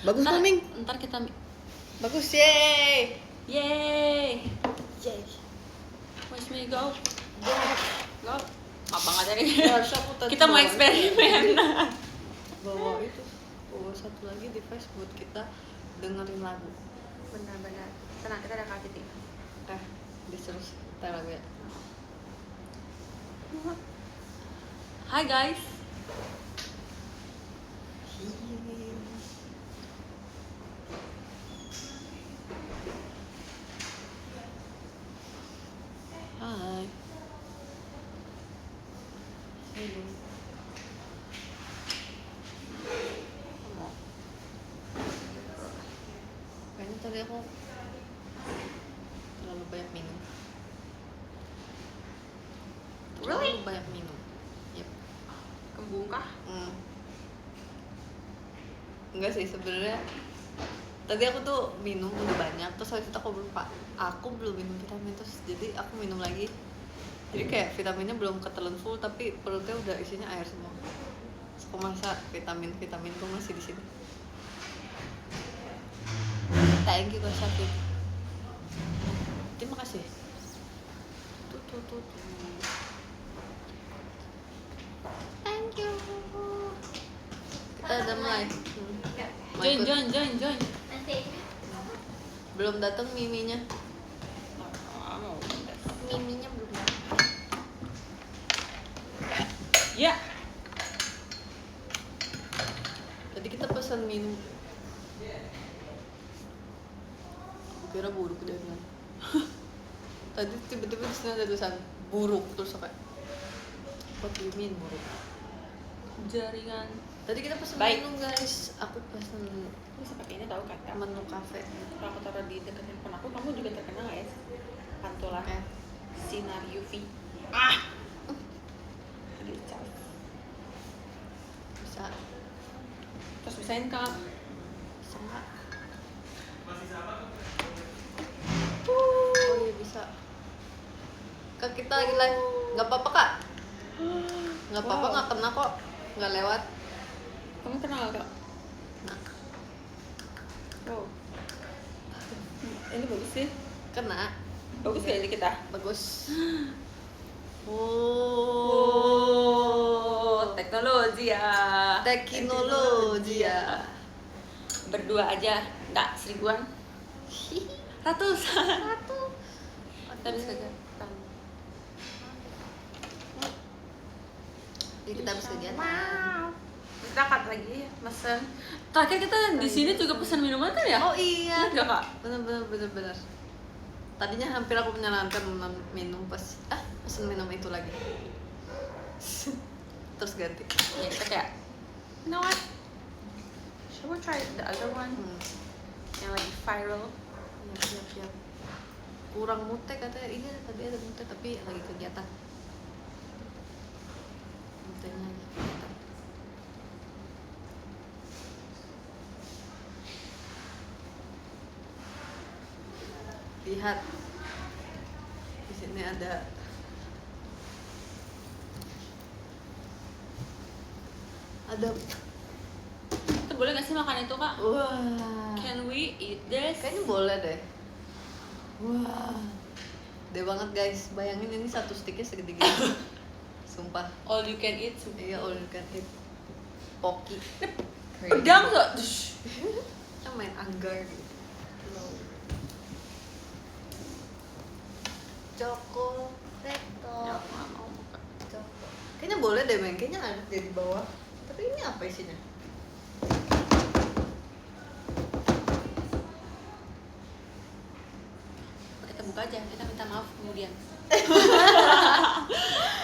Bagus Ming. Ntar kita Bagus, yeay. Yeay. Yeay. Watch me go. Go. Abang aja nih. Ya, harus aku tadi Kita mau bawa eksperimen. bawa itu, bawa satu lagi device buat kita dengerin lagu. Benar-benar. Tenang, kita ada kaki nih. Terus kita lagu ya. Hai guys. Hai. Halo. Kayaknya tadi aku terlalu banyak minum. Really? Terlalu banyak minum. Yep. Kembung kah? Enggak sih sebenarnya. Tadi aku tuh minum udah banyak, terus habis itu aku belum minum vitamin, terus jadi aku minum lagi. Jadi kayak vitaminnya belum ketelan full, tapi perutnya udah isinya air semua. Terus aku merasa vitaminku masih di sini. Thank you Kak Syafik. Terima kasih. Tuh. Thank you. Kita udah mulai. Join. Belum datang miminya. Miminya belum datang. Ya. Tadi kita pesan minum. Kira buruk deh kan. Tadi tiba-tiba di sini ada tulisan buruk, terus kayak what do you mean buruk? Jaringan. Tadi kita pesan Baik. minum guys. Aku pesan Bisa pakai ini tahu kata. menu cafe. Kalau aku taruh di dekat handphone aku, kamu juga terkenal ya? Pantulah. Sinar UV. Dicas. Bisa. Terus bisain kak. Sama. Oh iya bisa. Kak kita lagi live. Gak apa-apa kak. Gak apa-apa, Wow. gak kena kok. Gak lewat. Kamu kenal kak? Nah, Wow. Ini bagus sih. kena. Bagus gak ini kita? Bagus. Teknologi ya. Teknologi ya. Berdua aja, enggak seribuan. Ratusan. Tapi saja. Jadi kita bisa kegiatan. Kita cut lagi, mesen. Terakhir kita di sini juga pesan minuman kan ya? Oh iya. Iya kak. Bener. Tadinya hampir aku menyarankan minum pesen minum itu lagi. Terus ganti. Ya kita kayak, you know what? Should we try the other one? Yang lagi viral. Siap. Kurang mute katanya. Iya tadi ada mute tapi lagi kegiatan. Mutenya lagi kegiatan. Lihat. Di sini ada Itu boleh gak sih makan itu kak? wah. Can we eat this? Kayaknya boleh deh. Wah. Gede banget guys. Bayangin ini satu sticknya segede gini. Sumpah. All you can eat. Iya, all you can eat. Poki. Pedang tuh. Kita main anggar gitu. Chocoreto. Ya, mau buka. Kayaknya boleh deh, Meng. Kayaknya ada di bawah. Tapi ini apa isinya? Kita buka aja, kita minta maaf kemudian.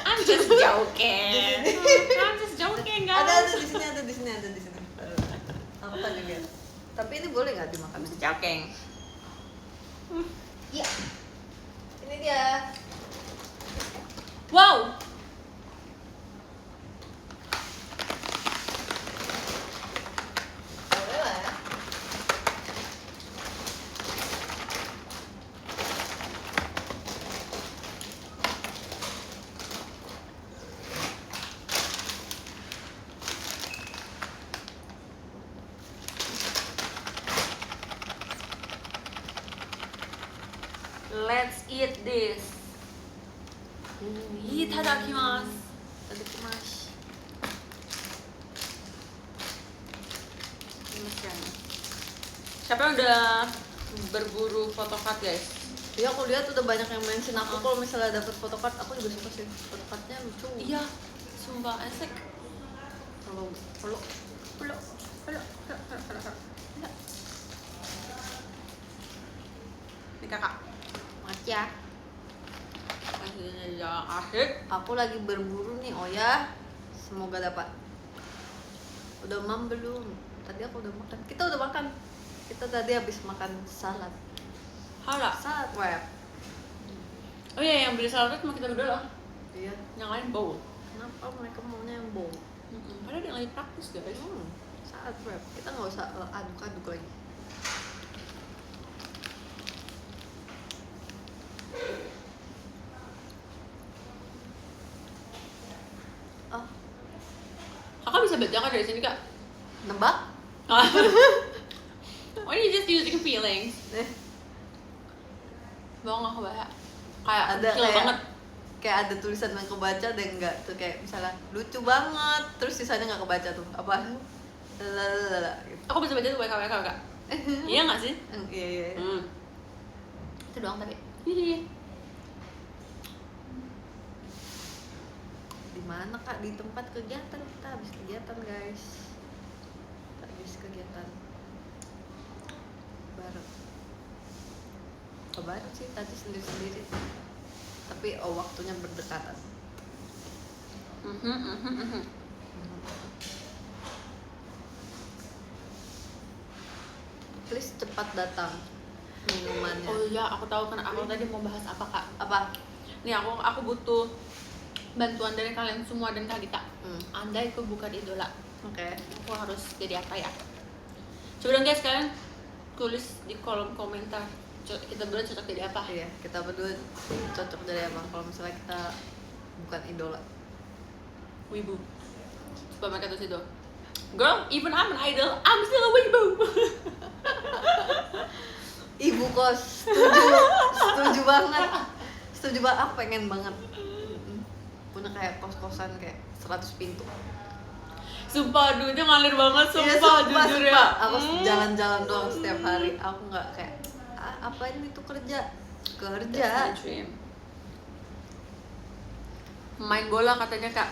I'm just joking. I'm just joking guys. Ada di sini. Aku tadi lihat. Tapi ini boleh nggak dimakan? I'm just joking. Iya. Ini dia. Wow. Boleh lah ya. Let's eat this. Itadakimasu. Itadakimasu. Siapa yang udah berburu photocard guys? Iya, aku lihat udah banyak yang mention aku kalau misalnya dapat photocard. Aku juga suka sih, photocardnya lucu. Iya, sumpah asik. Kalau Ini kakak. makasih ya. Asik. Aku lagi berburu nih, Oya. Semoga dapat. Udah belum? Tadi aku udah makan. Kita udah makan. Kita tadi habis makan salad. Hala. Salad wrap. Oh iya, yang beli salad cuma kita berdua loh. Iya. Yang lain bowl. Kenapa mereka maunya yang bowl? Padahal dia lagi praktis guys. Salad wrap. Kita nggak usah aduk-aduk lagi. Oh, Kakak bisa baca kan dari sini kak? nebak? Why you just using feelings? Bawa nggak kebaca? Kayak Ada kecil banget. kayak ada tulisan yang kebaca ada yang enggak tuh, kayak misalnya lucu banget terus sisanya nggak kebaca tuh apa lalalala gitu. Aku bisa baca tuh WKWK kak. Iya nggak sih? Iya. Itu doang tapi. Di mana kak? Di tempat kegiatan, kita habis kegiatan guys. Kita habis kegiatan bareng. Bareng sih tadi sendiri-sendiri. Tapi waktunya berdekatan. Please cepat datang minumannya. Oh iya, aku tahu kan. Aku tadi mau bahas apa kak? Apa? Nih aku butuh bantuan dari kalian semua dan Kak Gita. Andai aku bukan idola, Oke. aku harus jadi apa ya? Coba dong guys, kalian tulis di kolom komentar. Kita berdua cocok jadi apa? Iya, kita berdua cocok dari apa kalau misalnya kita bukan idola. Wibu. Coba mereka tulis itu. Girl, even I'm an idol, I'm still a wibu. Ibu kos, setuju banget. Setuju banget, aku pengen banget punya kayak kos-kosan kayak 100 pintu. Sumpah, duitnya ngalir banget, Iya, sumpah, jujur ya. Aku jalan-jalan doang setiap hari. Aku nggak kayak apain itu kerja. That's my dream. Main bola katanya kak.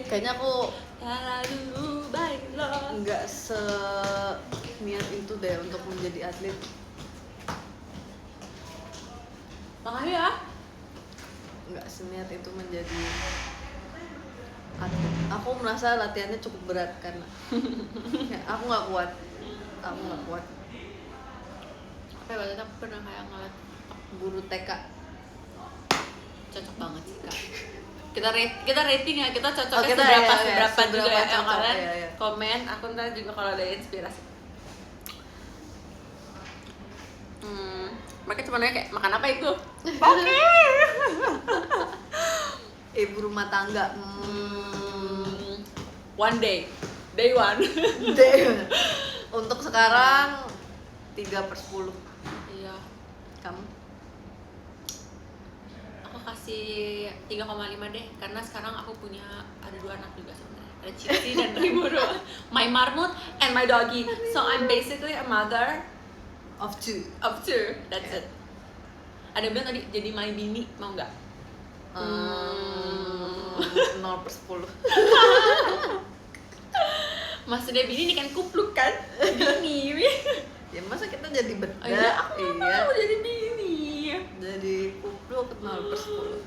Kayaknya aku Lalu baiklah. nggak niat itu deh untuk menjadi atlet. Makanya ya. Nggak seniat itu menjadi atlet. Aku merasa latihannya cukup berat karena ya, aku nggak kuat. Apa ya, waktu itu aku pernah kayak ngeliat Guru TK. cocok banget sih kak. Kita rating ya, kita cocoknya kita seberapa juga seberapa ya. cocok, Kalian iya. komen, aku ntar juga kalau ada inspirasi. Mereka cuma nanya kayak makan apa itu? Oke. Ibu rumah tangga. One day, day one. Untuk sekarang 3/10. Iya. Kamu? Aku kasih 3,5 deh, karena sekarang aku punya ada 2 anak juga sebenarnya. Ada Cici dan Rimuru. My marmot and my doggy. So I'm basically a mother Of two. That's it. Ada yang bilang tadi jadi my bini, mau nggak? 0/10. Maksudnya bini ini kan kupluk kan? Bini. Ya masa kita jadi beda? Oh, iya, aku mau jadi bini. Jadi kupluk 0/10.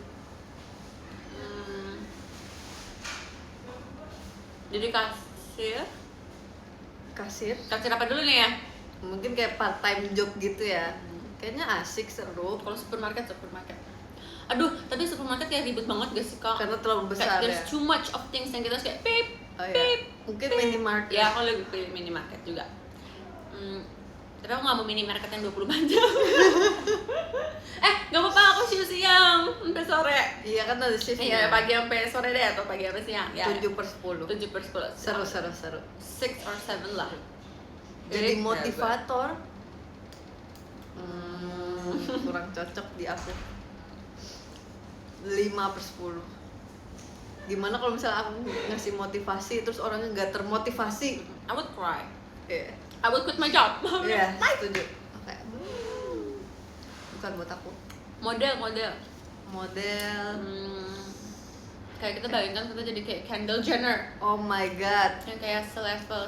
Jadi kasir apa dulu nih ya? Mungkin kayak part time job gitu ya. Kayaknya asik, seru. Kalau supermarket. Aduh, tapi supermarket kayak ribet banget gak sih kak? Karena terlalu besar There's ya. too much of things yang kita harus kayak pip. Mungkin minimarket. Ya aku lebih pilih minimarket juga. Tapi aku gak mau minimarket yang 24 jam. Gak apa-apa, aku siang sampai sore. Iya kan ada shift. Iya, pagi sampai sore deh atau pagi sampai siang ya. 7/10. 7/10. Seru. 6 or 7 lah. Jadi motivator. Kurang cocok di aku. 5/10. Gimana kalau misalnya aku ngasih motivasi terus orangnya nggak termotivasi? I would cry. Iya. I would quit my job. Iya, setuju. Oke. Bukan buat aku. Model. Model. Kayak kita bayangkan kita jadi kayak Kendall Jenner. Oh my god. Yang kayak selevel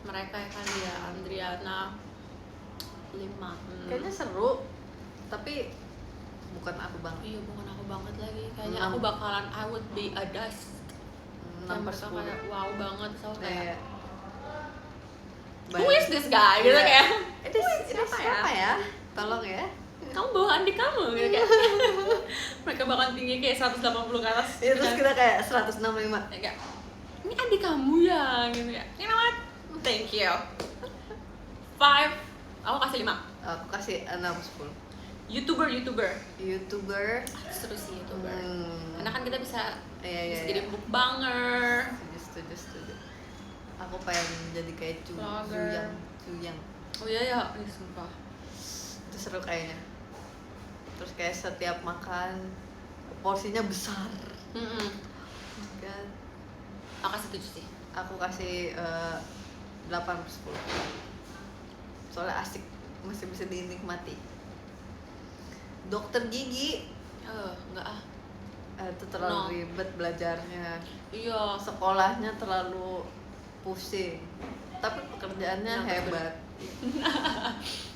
mereka ya kan, ya Andriana 5. Kayaknya seru. Tapi bukan aku banget. Iya, bukan aku banget lagi. Kayaknya 6. aku bakalan I would be a dust. 6/10. Kayak wow banget, so kayak Iya. who is this guy? Gitu Iya. kayak Ini siapa ya? Tolong ya. kamu bawa adik kamu gitu kayak. Mereka bakal tinggi kayak 180 ke atas. Ya, terus kita kayak 165. Kayak ini adik kamu ya gitu ya. You know what? Thank you. 5. Aku kasih 5. Aku kasih 6/10. YouTuber. YouTuber. Seru sih YouTuber. Hmm. Karena kan kita bisa Iya. jadi mukbanger. Setuju. Aku pengen jadi kayak Vlogger. Cuyang. Oh iya ya, ini sumpah. Itu seru kayaknya. Terus kayak setiap makan porsinya besar. Dan Aku kasih 7 sih. aku kasih 8/10. Soalnya asik, masih bisa dinikmati. Dokter gigi Enggak ah. itu terlalu No. ribet belajarnya. Iya. Sekolahnya terlalu pusing. Tapi pekerjaannya Nah, hebat.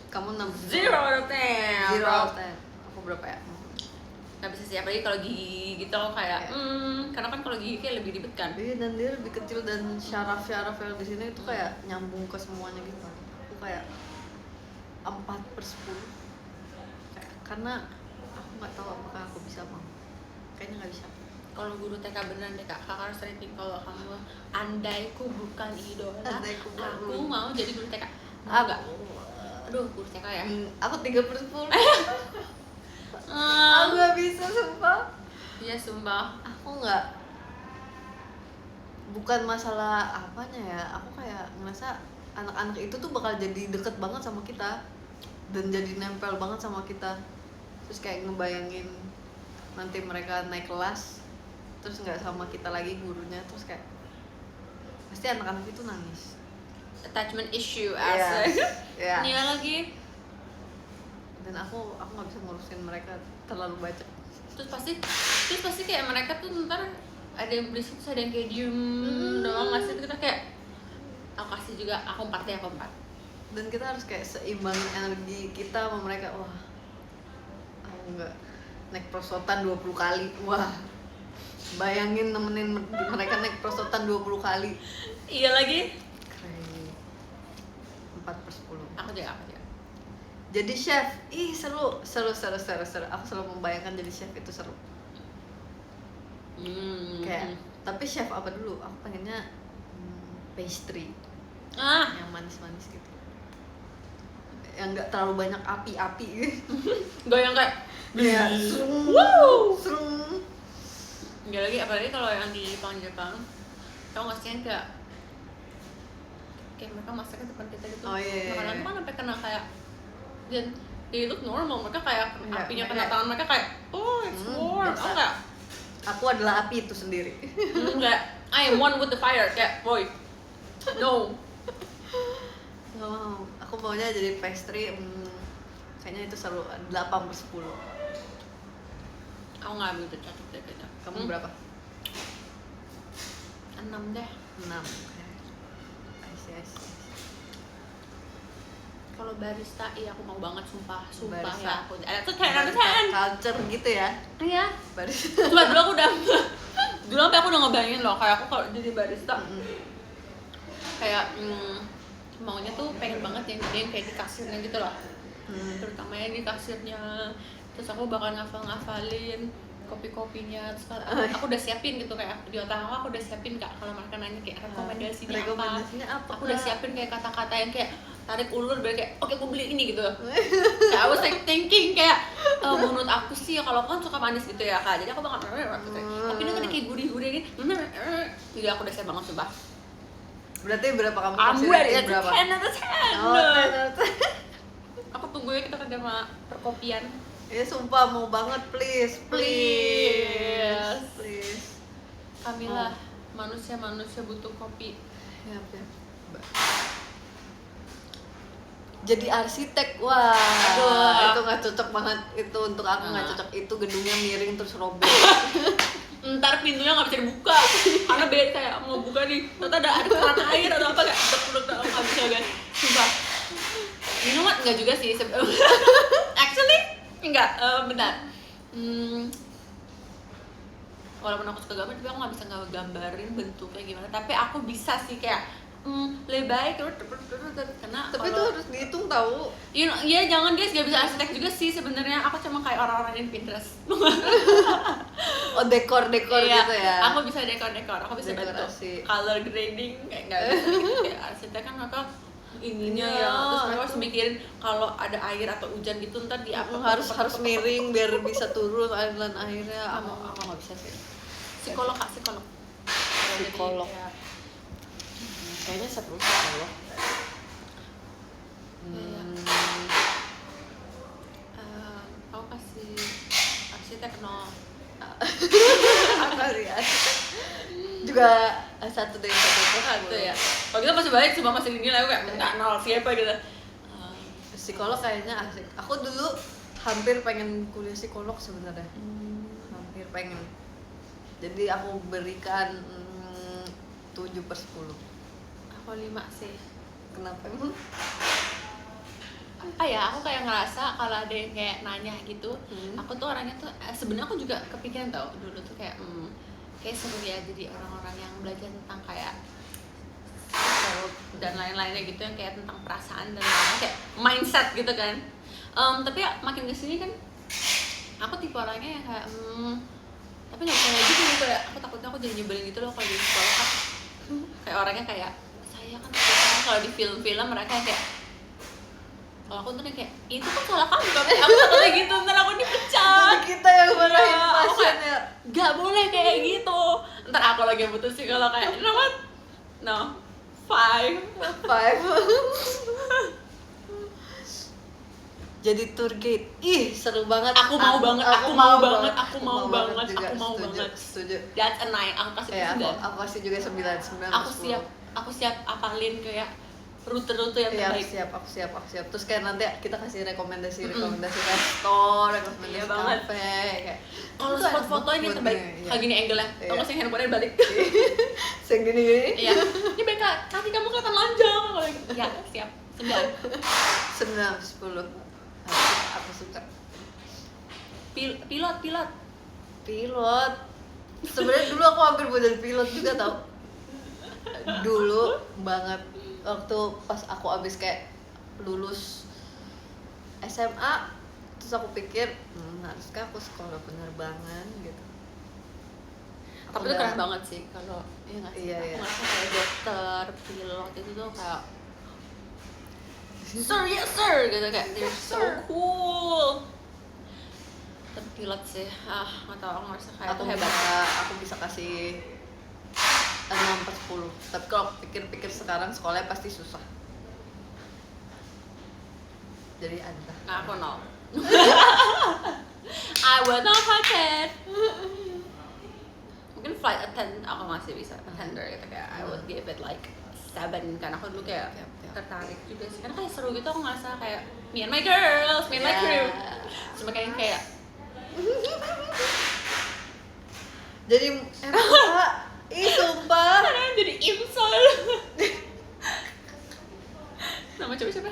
Kamu 6 0 out of 10. 0 out of 10. Aku berapa ya? Nggak bisa sih, apalagi kalau gigi gitu loh kayak karena kan kalau gigi kayak lebih ribet kan. Iya, dan dia lebih kecil dan syaraf-syaraf yang di sini itu kayak nyambung ke semuanya gitu. Aku kayak 4/10. Karena aku nggak tahu apakah aku bisa mau. Kayaknya nggak bisa. Kalau guru TK beneran deh kak harus rating kalau kamu andaiku bukan idola, Andaiku bukan aku guru. mau jadi guru TK. Aku Aduh, guru TK ya. Aku 3/10. Hmm. Aku nggak bisa sumpah. Iya sumpah. Aku nggak, bukan masalah apanya ya, aku kayak ngerasa anak-anak itu tuh bakal jadi deket banget sama kita dan jadi nempel banget sama kita. Terus kayak ngebayangin nanti mereka naik kelas terus nggak sama kita lagi gurunya, terus kayak pasti anak-anak itu nangis. Attachment issue Iya. asik. Iya. Nia lagi. Dan aku nggak bisa ngurusin mereka terlalu banyak. Terus pasti kayak mereka tuh ntar ada yang berisik, terus ada yang kayak diem doang ngasih, kita kayak aku kasih juga, aku 4 deh, aku 4. Dan kita harus kayak seimbangin energi kita sama mereka. Wah, aku nggak naik prosotan 20 kali. Wah, bayangin nemenin mereka naik prosotan 20 kali. Iya lagi. Keren. 4/10. Aku juga. Jadi chef, seru. Aku selalu membayangkan jadi chef itu seru. Kayak, tapi chef apa dulu? Aku pengennya pastry yang manis-manis gitu, yang nggak terlalu banyak api-api gitu. Gak yang kayak Iya. wow. Serung. Gak lagi, apalagi kalau yang di Jepang, tau gak sih yang kayak mereka masaknya depan kita gitu. Oh, iya. Makanan tuh kan sampai kena kayak, dan they look normal, mereka kayak Enggak, apinya mereka- kena tangan mereka kayak oh it's warm. biasa. Oh enggak, Aku adalah api itu sendiri. enggak, I am one with the fire, kayak boy no. Nggak mau. Aku maunya jadi pastry. Kayaknya itu seru. 8/10. Aku nggak ambil itu, cocok deh kayaknya. Kamu berapa? 6 deh. 6. I see. Kalau barista, iya aku mau banget, sumpah Barista. ya aku. Ada tuh kayak Culture gitu ya. iya. Barista. Coba dulu aku udah sampai aku udah ngebayangin loh kayak aku kalau jadi barista kayak maunya tuh pengen banget yang kayak di kasirnya gitu loh, terutama yang di kasirnya. Terus aku bakal ngafalin kopi-kopinya, terus aku udah siapin gitu, kayak di otak aku udah siapin kak kalau mereka nanya kayak rekomendasinya apa, aku udah siapin kayak kata-kata yang kayak tarik ulur biar kayak oke aku beli ini gitu. Kayak I was like thinking kayak menurut aku sih kalau aku kan suka manis gitu ya kak, jadi aku bakal tapi ini tadi kayak gurih-gurih gitu. Jadi aku udah siap banget coba. Berarti berapa kamu I'm kasih ready, rating it's berapa? 10 out of 10. Oh, 10 out of 10. Aku tunggu gue kita kerja sama perkopian. Ya sumpah mau banget, please. Kamilah, manusia butuh kopi. Ya. Jadi arsitek, wah. Aduh. Itu nggak cocok banget, itu untuk aku nggak cocok. Itu gedungnya miring terus robek. Ntar pintunya nggak bisa dibuka karena beda kayak mau buka nih, ternyata ada keran air atau apa kayak dek nggak bisa guys, sumpah. You know what? Nggak juga sih. Actually enggak, bentar. Walaupun aku suka gambar, tapi aku nggak bisa gambarin bentuknya gimana. Tapi aku bisa sih kayak lebih baik karena Tapi itu harus dihitung tahu. Ya jangan guys, gak bisa arsitek juga sih sebenarnya. Aku cuma kayak orang-orang yang Pinterest. Oh, dekor Iya, gitu ya. aku bisa dekor, aku bisa bantu Dekorasi. color grading, kayak nggak bisa gitu. Kayak arsitek kan mereka ininya Iya. ya, terus mereka harus mikirin kalau ada air atau hujan gitu ntar di apa harus miring biar bisa turun aliran airnya. Aku nggak bisa sih. psikolog. Psikolog. Jadi, Kayaknya seru psikolog. Iya. Aku kasih arsitek 0. Apa sih arsitek? Juga satu dari Satu ya. Kalau kita masih balik cuma masih ini lah, kayak nggak 0 siapa gitu. Psikolog kayaknya asik. Aku dulu hampir pengen kuliah psikolog sebenarnya. Hampir pengen. Jadi aku berikan 7/10. Aku 5 sih. Kenapa emang? Apa ya, aku kayak ngerasa kalau ada yang kayak nanya gitu, aku tuh orangnya tuh sebenarnya aku juga kepikiran tau dulu tuh kayak kayak seru ya jadi orang-orang yang belajar tentang kayak psikolog dan lain-lainnya gitu, yang kayak tentang perasaan dan lain-lain, kayak mindset gitu kan. Tapi ya, makin kesini kan aku tipe orangnya yang kayak tapi nggak bisa gitu kayak aku takutnya aku jadi nyebelin gitu loh kalau jadi psikolog kan. Kayak orangnya kayak saya kan kalau di film-film mereka kayak, kalau aku tuh kayak itu kan salah kamu kan, aku takutnya gitu ntar aku dipecat. Kita yang marahin Iya, aku pasien kayak, ya. gak boleh kayak gitu, ntar aku lagi yang putus sih kalau kayak you know what? No 5. Jadi tour guide, ih seru banget. Aku mau banget. Setuju. That's a 9, aku kasih Ya, 9. aku kasih juga 9. Aku siap apalin kayak rute-rute yang Iya, terbaik. aku siap. Terus kayak nanti kita kasih rekomendasi resto, rekomendasi Iya banget. kafe, kayak Kalau itu spot enak foto ini banget terbaik, nih, iya. kayak gini angle-nya. Iya. Tau gak sih handphonenya balik. Sing gini. Iya. Ini Beka, kaki kamu kelihatan lonjong kalau gitu. Ya, siap. 9. 9/10. Aku suka. Pilot. Pilot. Sebenarnya dulu aku hampir mau jadi pilot juga tau. Dulu banget waktu pas aku abis kayak lulus SMA, terus aku pikir haruskah aku sekolah penerbangan gitu. Tapi itu keren banget sih kalau nggak sih? Iya, Aku iya. ngerasa kayak dokter, pilot itu tuh kayak sir, yes sir gitu, kayak they're so cool. Tapi pilot sih, nggak tau, aku ngerasa kayak Aku itu hebat. aku bisa kasih 6/10. Tapi kalau pikir-pikir sekarang sekolahnya pasti susah. Jadi ada. Nah, aku 0. I would not touch it. Mungkin flight attendant aku masih bisa, attender gitu, kayak I would give it like 7 karena aku dulu kayak tertarik juga sih, karena kayak seru gitu. Aku ngerasa kayak me and my girls, me and my crew, cuma kayak Jadi emang ih sumpah. karena jadi insol. Nama coba siapa?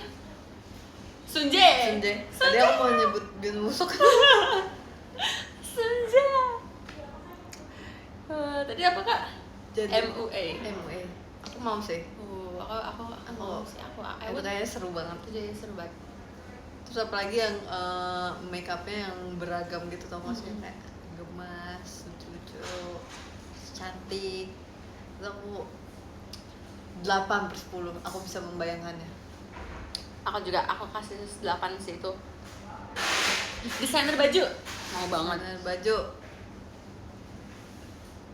Sunjae. Tadi aku mau nyebut Bin Musuk. Sunjae. Tadi apa kak? Jadi MUA. MUA. Aku mau sih. I Itu would kayaknya seru banget. itu jadi seru banget. Terus apalagi yang make upnya yang beragam gitu tau gak sih, kayak gemas, lucu-lucu, cantik. Itu aku 8/10. Aku bisa membayangkannya. Aku juga, aku kasih 8 sih itu. Desainer baju mau banget. Desainer baju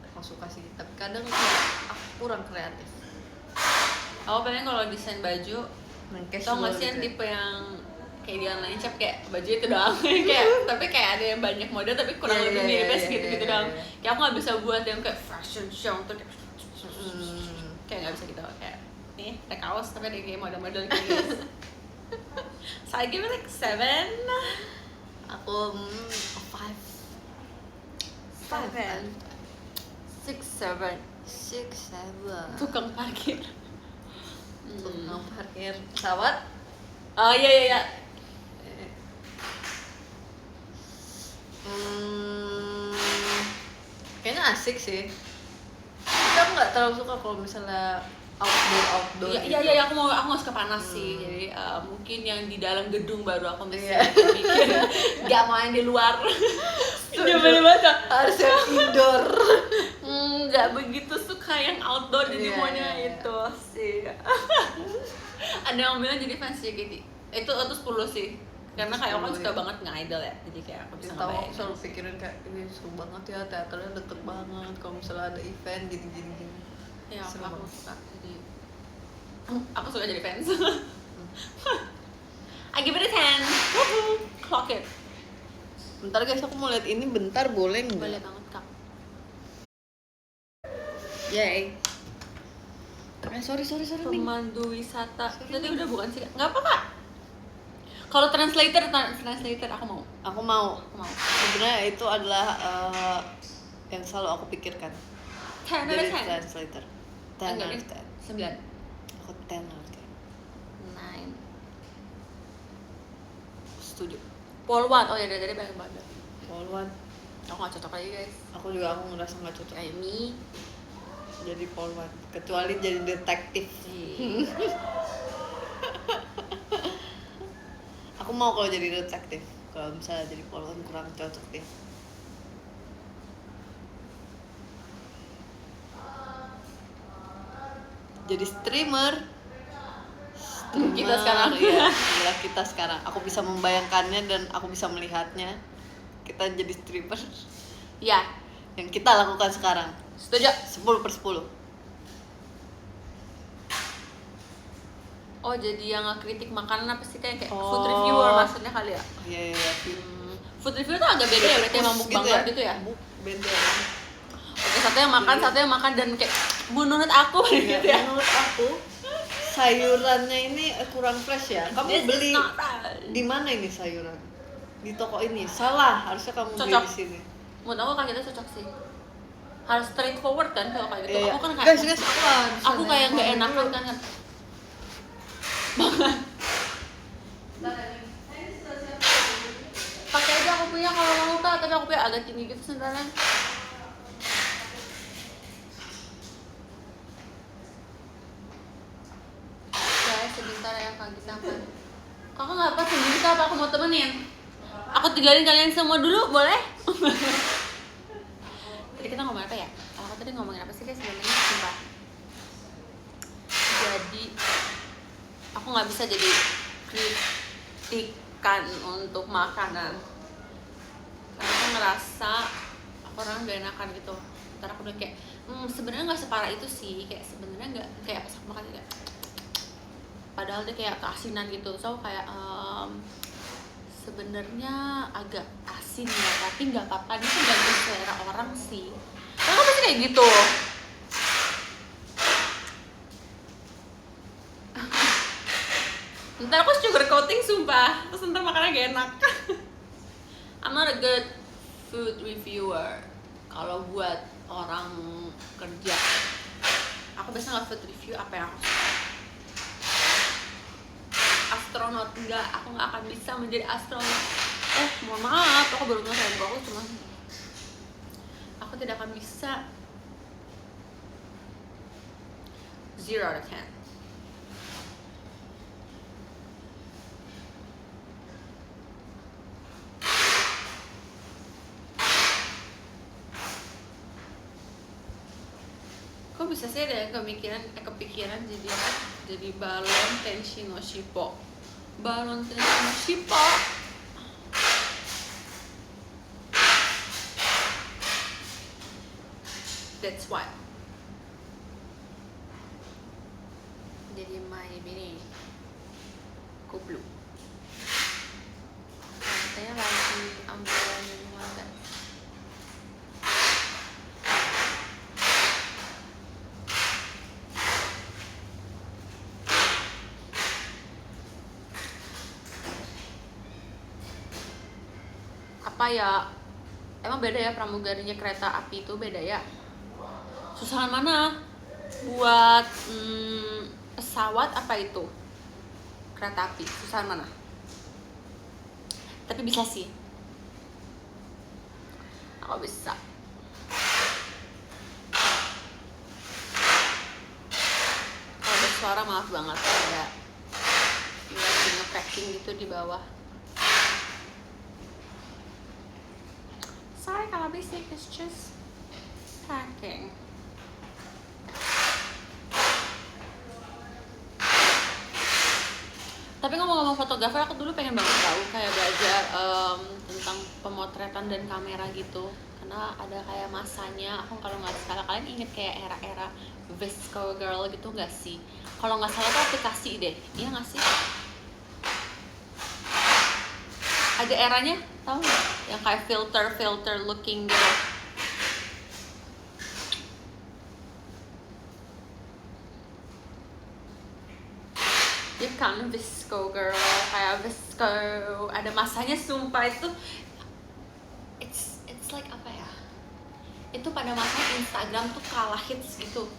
aku suka sih, tapi kadang kayak aku kurang kreatif. Aku pengen kalau desain baju, Yang tau casual gak sih yang gitu ya. tipe yang kayak di online shop kayak baju itu doang kayak tapi kayak ada yang banyak model tapi kurang Iya, lebih iya, mirip iya, gitu iya, doang. iya. Kayak aku nggak bisa buat yang kayak fashion show tuh Hmm. kayak nggak bisa gitu kayak nih ada kaos tapi ada kayak model-model kayak gitu. So I give it like 7. Aku 5. 6, 7. 6, 7. Tukang parkir. Tukang parkir pesawat. Oh iya. Kayaknya asik sih. Tapi aku nggak terlalu suka kalau misalnya outdoor Iya, aku mau suka panas sih. Jadi mungkin yang di dalam gedung baru aku bisa Iya. mikir. Gak mau yang di luar. Setuju. Gimana banget? Harus yang indoor. Nggak begitu suka yang outdoor jadi Iya, maunya iya. itu sih. Ada yang bilang jadi fans JKT. Itu 10 sih. Karena kayak aku kan 10 suka ya. banget nge-idol ya. Jadi kayak aku bisa Tahu aku ngebayangin. selalu pikirin kayak ini seru banget ya, teaternya deket banget. Kalau misalnya ada event gini. Ya, Seru aku banget. suka jadi aku suka jadi fans. I give it a 10. Woohoo. Clock it. Bentar guys, aku mau lihat ini bentar, boleh nggak? Boleh banget kak. Yay. Sorry. Ming. Pemandu wisata. Sorry, Tadi Ming. udah bukan sih? Nggak apa kak. Kalau translator aku mau. Aku mau. Aku mau. Sebenarnya itu adalah yang selalu aku pikirkan 10 dari out of 10. translator. 10 Enggak out deh. of 10. 9. Aku 10 out of 10. 9. Setuju. Polwan. Oh ya dari banyak banget. Polwan. Aku nggak cocok lagi guys. Aku ngerasa nggak cocok Kayak me. jadi polwan, kecuali jadi detektif. Aku mau kalau jadi detektif. Kalau misalnya jadi polwan kurang cocok deh. Jadi streamer. Kita sekarang. Iya, gila kita sekarang. Aku bisa membayangkannya dan aku bisa melihatnya. Kita jadi streamer Ya. yang kita lakukan sekarang. Setuju. 10/10. Oh jadi yang ngekritik makanan apa sih kayak Oh. food reviewer maksudnya kali ya? Iya. Food reviewer tuh agak beda ya berarti emang mukbanger gitu ya? Beda. Oke satu yang makan dan kayak menurut aku gitu ya. Menurut aku sayurannya ini kurang fresh ya. Kamu This is beli not right. di mana ini sayuran? Di toko ini. Salah, harusnya kamu beli Cocok. di sini. Menurut aku kayak gitu cocok sih. Harus straightforward kan kalau kayak gitu. Iya. Aku kan kayak Guys, aku kayak nggak enakan kan. Pakai aja aku punya kalau mau kak, tapi aku punya agak tinggi gitu sebenarnya. Guys, sebentar ya kak kita kan. Kakak nggak apa sendiri kak, apa aku mau temenin? Aku tinggalin kalian semua dulu, boleh? Tadi kita ngomongin apa ya? Aku tadi ngomongin apa sih guys sebenarnya sumpah. Jadi aku nggak bisa jadi kritikan untuk makanan karena aku ngerasa aku orang gak enakan gitu. Ntar aku udah kayak sebenarnya nggak separah itu sih, kayak sebenarnya nggak kayak pas aku makan kayak padahal dia kayak keasinan gitu. So kayak sebenarnya agak asin ya, tapi nggak apa-apa, ini tergantung selera orang sih. Karena aku pasti kayak gitu. Ntar aku sugar coating sumpah, terus ntar makannya gak enak. I'm not a good food reviewer. Kalau buat orang kerja, aku biasanya nggak food review apa yang aku suka. Astronot enggak, aku nggak akan bisa menjadi astronot. Mohon maaf, aku baru nggak sayang aku cuma aku tidak akan bisa. 0 out of 10. Kok bisa sih ada yang kepikiran jadi apa? Jadi balon tenshi no shippo. Balon tenshi no shippo. That's what. Jadi my ini kuplu. apa ya? Emang beda ya pramugarinya kereta api itu beda ya? Susahan mana? Buat pesawat apa itu? Kereta api, susahan mana? Tapi bisa sih. Aku bisa. Kalau bersuara maaf banget ya. Lagi nge-packing gitu di bawah. Sorry kalau basic, it's just packing. Tapi ngomong-ngomong fotografer, aku dulu pengen banget tahu kayak belajar tentang pemotretan dan kamera gitu. Karena ada kayak masanya, aku kalau nggak salah, kalian inget kayak era-era VSCO Girl gitu nggak sih? Kalau nggak salah tuh aplikasi deh, iya nggak sih? Ada eranya, tahu nggak? Yang kayak filter looking gitu. Ya kan, VSCO Girl, kayak VSCO, ada masanya sumpah itu it's like apa ya, itu pada masanya Instagram tuh kalah hits gitu,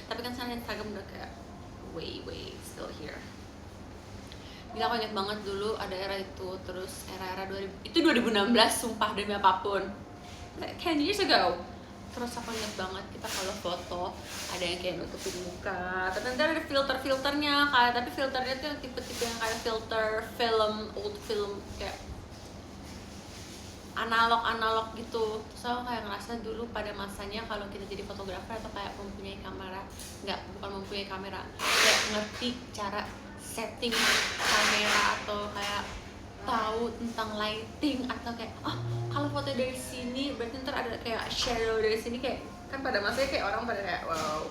tapi kan sekarang Instagram udah kayak way still here. Gila, aku inget banget dulu ada era itu, terus era-era 2000, itu 2016 sumpah demi apapun, like 10 years ago. Terus aku inget banget kita kalau foto ada yang kayak nutupin muka, tapi nanti ada filternya kayak, tapi filternya tuh yang tipe-tipe yang kayak filter film, old film, kayak analog gitu. Terus aku kayak ngerasa dulu pada masanya kalau kita jadi fotografer atau kayak mempunyai kamera, bukan mempunyai kamera, kayak ngerti cara setting kamera atau kayak tahu tentang lighting, atau kayak kalau foto dari sini berarti ntar ada kayak shadow dari sini, kayak kan pada masanya kayak orang pada kayak wow,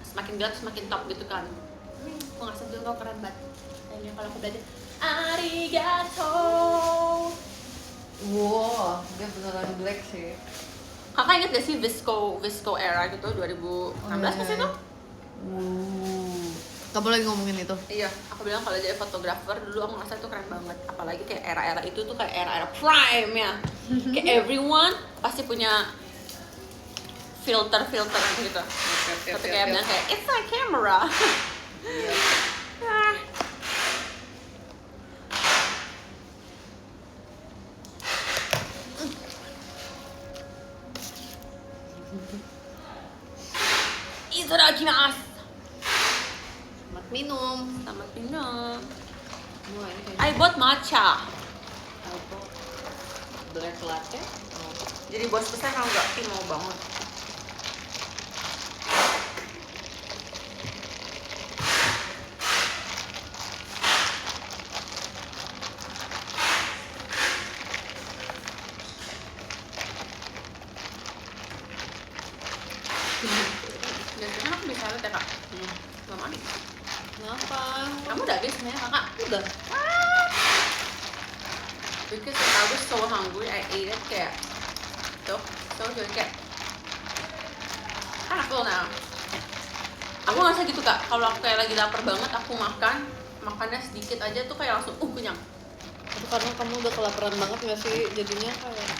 semakin gelap semakin top gitu kan. Aku ngerasa dulu kok keren banget kayaknya kalau aku belajar. Arigato. Wow, dia beneran black sih. Kakak inget gak sih VSCO era gitu 2016 pas itu? Kamu lagi ngomongin itu? Iya, aku bilang kalau jadi fotografer dulu aku ngerasa itu keren banget. Apalagi kayak era-era itu tuh kayak era-era prime ya. Kayak everyone pasti punya filter gitu. Tapi kayak bilang kayak it's a camera. Itadakimasu. Selamat minum. Selamat minum. Mulai I bought matcha. apa? Black latte. Jadi bos besar kalau nggak mau banget. Biasanya aku bisa lihat ya kak. Belum habis. Kenapa? Kamu udah habis sebenarnya kakak? Udah. Because I was so hungry, I ate it kayak tuh, so jadi kayak kan aku now. Aku ngerasa gitu kak, kalau aku kayak lagi lapar banget, aku makannya sedikit aja tuh kayak langsung kenyang. Itu karena kamu udah kelaparan banget nggak sih? Jadinya kayak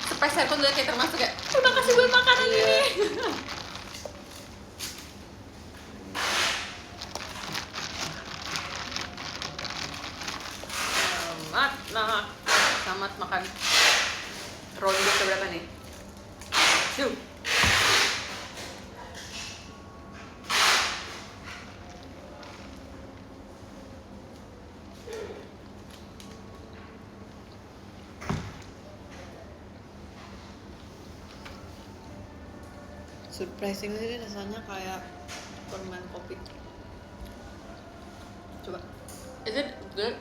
Sepeser pun udah kayak termasuk kayak terima kasih buat makanan ini. Selamat makan ronde keberapa nih? 2. surprising sih rasanya kayak permen kopi. Coba. Is it good?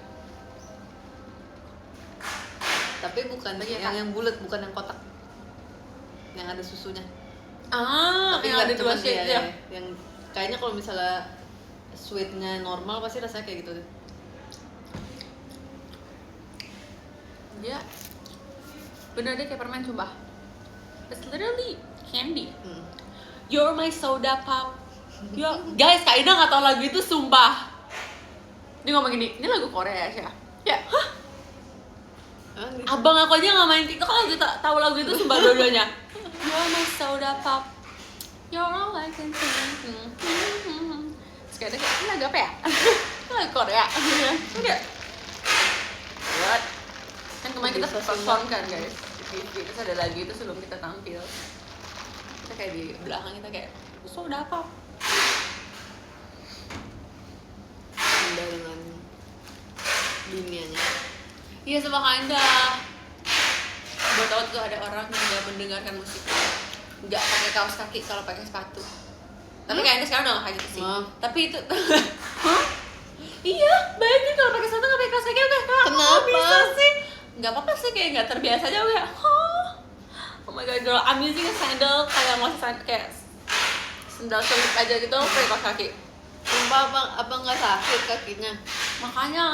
Tapi bukan yang bulat, bukan yang kotak. Yang ada susunya. Tapi Yang ada nggak dua cuman shade dia, ya. Yang kayaknya kalau misalnya sweetnya normal pasti rasanya kayak gitu deh. Dia bener deh kayak permen sumpah. It's literally candy. You're my soda pop. Ya, guys, Kak Ida nggak tahu lagu itu sumpah. Dia ngomong gini, ini lagu Korea ya? Ya, hah? Abang aku aja nggak main TikTok kalau kita tahu lagu itu sumpah dua-duanya. You're my soda pop, you're all I can see. Sekarang kayak ini lagu apa ya? Lagu Korea. Enggak. What? Kan kemarin kita perform kan guys di TV, terus ada lagu itu sebelum kita tampil. Kita kayak di belakang kita kayak soda pop. Anda dengan dunianya. Iya sama Kanda. Buat tahu tuh ada orang yang nggak mendengarkan musik, nggak pakai kaos kaki kalau pakai sepatu. Tapi kayaknya sekarang udah nggak kayak gitu sih. Tapi itu, hah? Iya, bayangin kalau pakai sepatu nggak pakai kaos kaki udah kak. Kenapa? Bisa sih? Nggak apa-apa sih, kayak nggak terbiasa aja kayak. Hah? Oh my god, girl, I'm using a sandal kayak mau kayak sandal selip aja gitu pakai kaos kaki. Sumpah apa nggak sakit kakinya? Makanya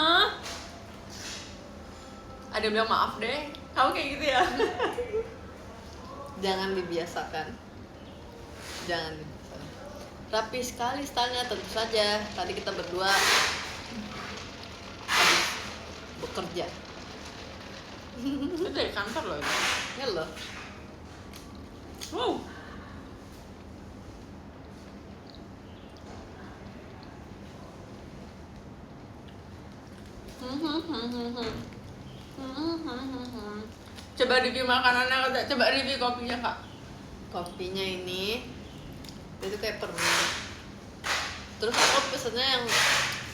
ada yang bilang maaf deh, kamu kayak gitu ya. Jangan dibiasakan. Jangan dibiasakan. Rapi sekali stylenya tentu saja. Tadi kita berdua habis bekerja. Itu dari kantor loh itu. Ya loh. Wow. Coba review makanannya, coba review kopinya kak. Kopinya ini itu kayak permen. Terus aku pesennya yang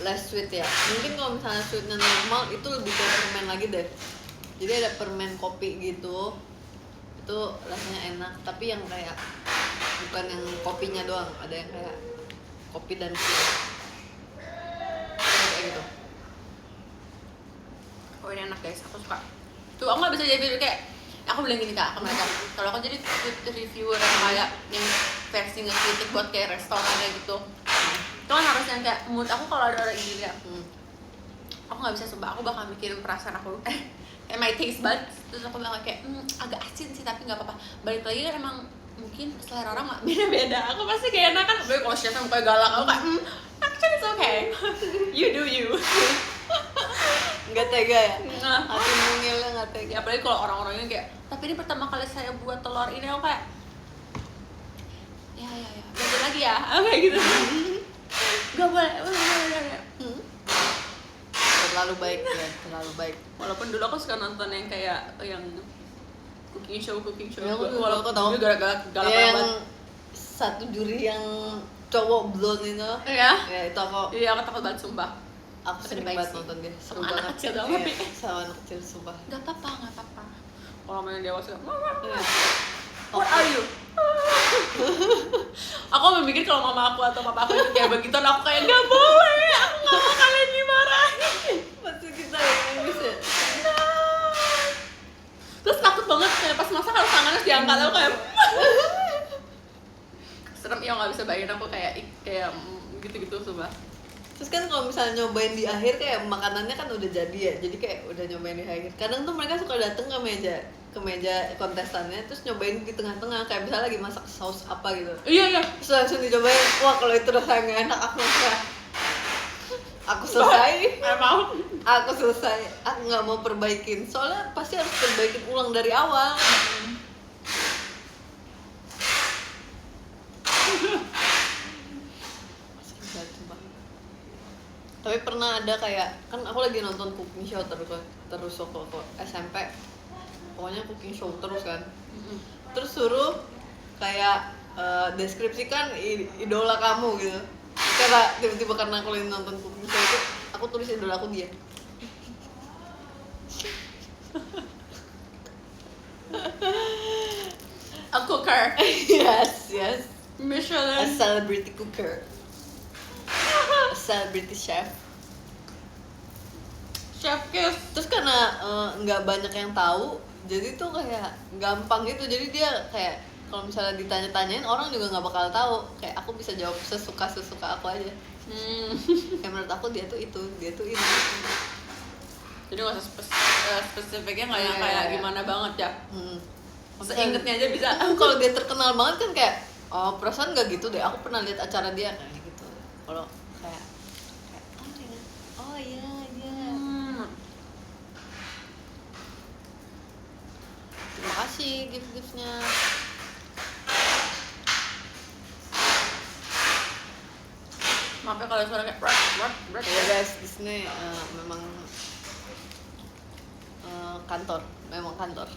less sweet ya. Mungkin kalau misalnya sweetnya normal itu lebih kayak permen lagi deh. Jadi ada permen kopi gitu. Itu rasanya enak. Tapi yang kayak bukan yang kopinya doang. Ada yang kayak kopi dan sweet. Kayak gitu. Oh ini enak guys, aku suka. Tuh aku nggak bisa jadi review kayak aku bilang gini kak ke mereka. Kalau aku jadi reviewer yang kayak yang versi ngekritik buat kayak restorannya gitu. Itu kan harus yang kayak menurut aku kalau ada orang gini ya, aku nggak bisa sumpah, aku bakal mikirin perasaan aku. Kayak my taste buds, terus aku bilang kayak agak asin sih tapi nggak apa-apa. Balik lagi kan emang mungkin selera orang beda-beda. Aku pasti kayak enak kan, tapi kalau chefnya mukanya galak aku kayak actually it's okay. You do you. Nggak tega ya? Nah, Hati mungilnya nggak tega. ya apalagi kalau orang-orangnya kayak tapi ini pertama kali saya buat telur ini aku kayak ya belajar lagi ya. Aku kayak gitu. Gak boleh. Terlalu baik ya, terlalu baik. Walaupun dulu aku suka nonton yang kayak yang cooking show Ya, aku walaupun tahu. dia galak Ya, yang banget. satu juri yang cowok blonde itu. Iya. Ya itu aku Iya, aku takut banget sumpah. aku Tapi sering baik banget sih. nonton dia. Seru Sama anak banget. kecil doang, Iya, tapi. sama anak kecil sumpah. Gak apa-apa. Kalau main dewasa, Iya. what are you? Aku memikir kalau mama aku atau papa aku itu kayak begitu, dan aku kayak gak boleh, aku gak mau kalian dimarahin. Pasti kita yang bisa. Terus takut banget kayak pas masak harus tangannya diangkat, aku kayak serem ya, nggak bisa bayangin aku kayak gitu-gitu sumpah. Terus kan kalau misalnya nyobain di akhir kayak makanannya kan udah jadi ya, jadi kayak udah nyobain di akhir. Kadang tuh mereka suka dateng ke meja kontestannya, terus nyobain di tengah-tengah kayak misalnya lagi masak saus apa gitu. Iya. Terus langsung dicobain, wah kalau itu rasanya nggak enak aku selesai. Aku selesai, aku nggak mau perbaikin. Soalnya pasti harus perbaikin ulang dari awal. Tapi pernah ada kayak, kan aku lagi nonton cooking show terus waktu SMP. Pokoknya cooking show terus kan. Terus suruh kayak deskripsikan idola kamu gitu. Karena tiba-tiba karena aku lagi nonton cooking show itu, aku tulis idola aku dia. A cooker. Yes. A Michelin. celebrity cooker. A celebrity chef. Chef kiss. Terus karena nggak banyak yang tahu, jadi tuh kayak gampang gitu. Jadi dia kayak kalau misalnya ditanya-tanyain orang juga nggak bakal tahu. Kayak aku bisa jawab sesuka aku aja. Kayak menurut aku dia tuh ini. Jadi nggak usah spesifiknya nggak yang Iya, kayak iya. gimana banget ya. Maksudnya, Seingetnya aja bisa. kalau dia terkenal banget kan kayak, oh perasaan nggak gitu deh. Aku pernah lihat acara dia kayak gitu. Kalau kayak oh iya. sih gift-giftnya. Maaf ya kalau suara kayak berat Ya guys, di sini memang kantor, memang kantor.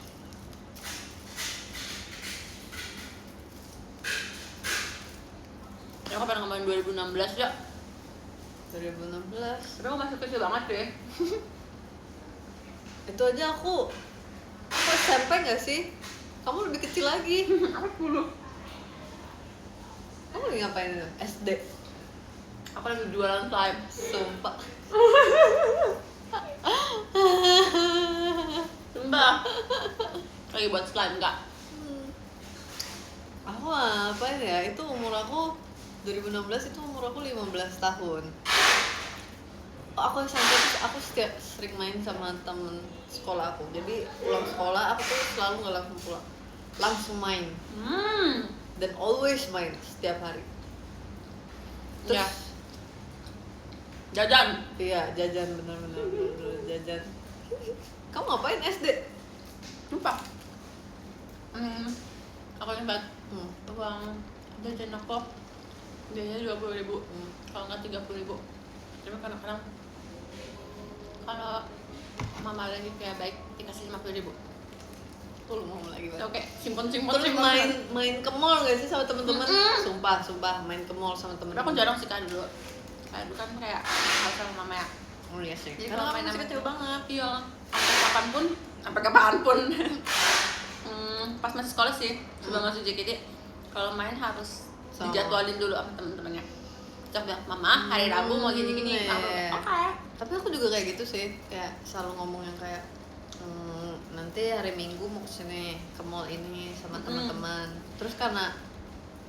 Ya aku pernah ngomongin 2016 ya. 2016 Tapi aku masih kecil banget deh. itu aja aku SMP nggak sih? Kamu lebih kecil lagi. Aku 10. Kamu lagi ngapain itu? SD. Aku lagi jualan slime. Sumpah. Sumpah. Lagi buat slime enggak? Aku apa ya? Itu umur aku 2016 itu umur aku 15 tahun. Aku SMP tuh aku sering main sama temen sekolah aku. Jadi pulang sekolah aku tuh selalu nggak langsung pulang, langsung main. Dan always main setiap hari. Terus Ya. Jajan. iya jajan bener-bener jajan. Kamu ngapain SD? Lupa. Aku ingat Hmm. uang jajan aku biayanya 20.000. Kalau nggak 30.000. Tapi kadang-kadang kalau mama lagi kayak baik dikasih 50.000. Lu mau lagi banget. Oke, simpen. Terus main ke mall gak sih sama temen-temen? Sumpah main ke mall sama Tapi aku temen-temen. jarang sih kan dulu. Kayak dulu kan kayak harus sama mama ya. Oh iya sih. Jadi Karena kalau aku main masih sama kecil banget. Iya, sampai kapanpun. Pas masih sekolah sih, sebelum masuk JKT, kalau main harus Sama. dijadwalin dulu sama temen-temennya. Cok bilang, mama hari Rabu mau gini-gini. Iya. Oke. Tapi aku juga kayak gitu sih, kayak selalu ngomong yang kayak nanti hari Minggu mau kesini ke mall ini sama teman-teman. Terus karena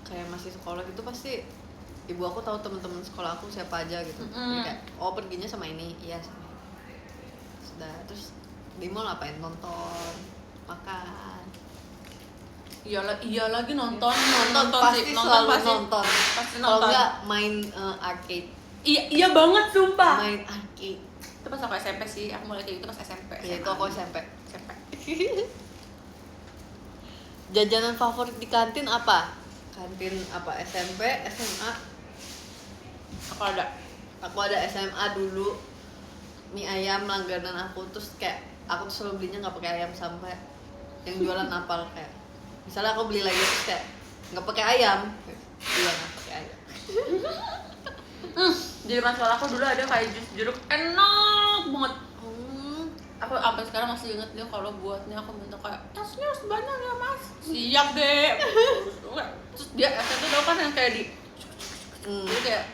kayak masih sekolah gitu pasti ibu aku tahu teman-teman sekolah aku siapa aja gitu. Jadi kayak oh perginya sama ini, iya sama ini. Sudah, terus di mall ngapain? Nonton, makan. Iya lagi nonton Pasti sih, selalu pasti. nonton. Pasti Kalau nonton. enggak main arcade. Iya banget sumpah. Main arcade. Itu pas aku SMP sih, aku mulai kayak gitu pas SMP. Ya itu aku SMP. SMP. Jajanan favorit di kantin apa? Kantin apa? SMP, SMA? Aku ada. Aku ada SMA dulu. Mie ayam langganan aku, terus kayak aku tuh selalu belinya nggak pakai ayam sampai yang jualan apal kayak. Misalnya aku beli lagi terus kayak nggak pakai ayam, iya nggak pakai ayam. Jadi masalah aku dulu ada kayak jus jeruk enak banget. Aku sampai sekarang masih inget dia kalau buatnya aku minta kayak esnya sebanyak ya mas. Siap deh. Terus dia esnya tuh tau kan yang kayak di jadi kayak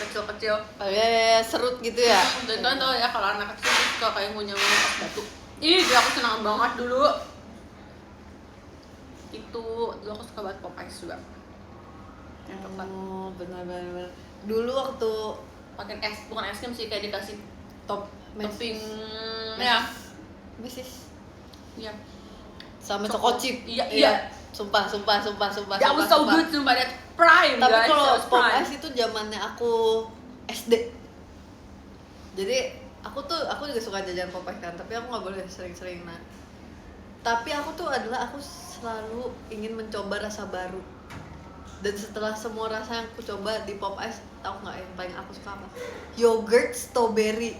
kecil-kecil. Oh ya, serut gitu ya. Dan kan tau ya kalau anak kecil tuh suka kayak ngunyah-ngunyah es batu. Ih, dia aku senang banget dulu. Itu dulu aku suka banget pop ice juga. Yang coklat. Oh benar. Dulu waktu Pakai es, bukan es krim sih, kayak dikasih topping Mesis. ya. Mesis Iya. sama choco chip. Iya. Sumpah. That was so good sumpah, that prime Tapi guys. kalau That was pop prime. ice itu zamannya aku SD. Jadi aku juga suka jajan pop ice kan, tapi aku nggak boleh sering-sering nah. Tapi aku selalu ingin mencoba rasa baru. Dan setelah semua rasa yang aku coba di pop ice, tahu nggak yang paling aku suka apa? Yogurt strawberry.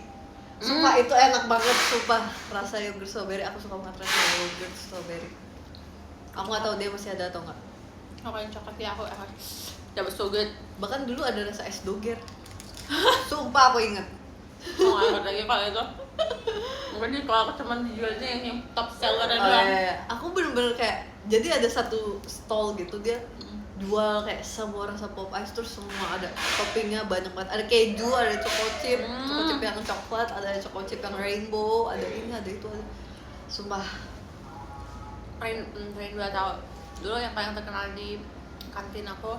Sumpah itu enak banget, sumpah rasa yogurt strawberry aku suka banget rasa yogurt strawberry. Aku nggak tahu dia masih ada atau nggak. Kalau yang coklat ya aku enak. That was so good. Bahkan dulu ada rasa es doger. Sumpah aku inget. Mau nggak lagi kalau itu. Mungkin nih kalau aku cuman dijualnya yang top seller Oh, doang. iya. Aku bener-bener kayak jadi ada satu stall gitu dia jual kayak semua rasa pop ice terus semua ada toppingnya banyak banget, ada keju, ada choco chip yang coklat, ada choco chip yang rainbow, ada ini ada itu ada. Sumpah Rain 2 tahun. Dulu yang paling terkenal di kantin aku,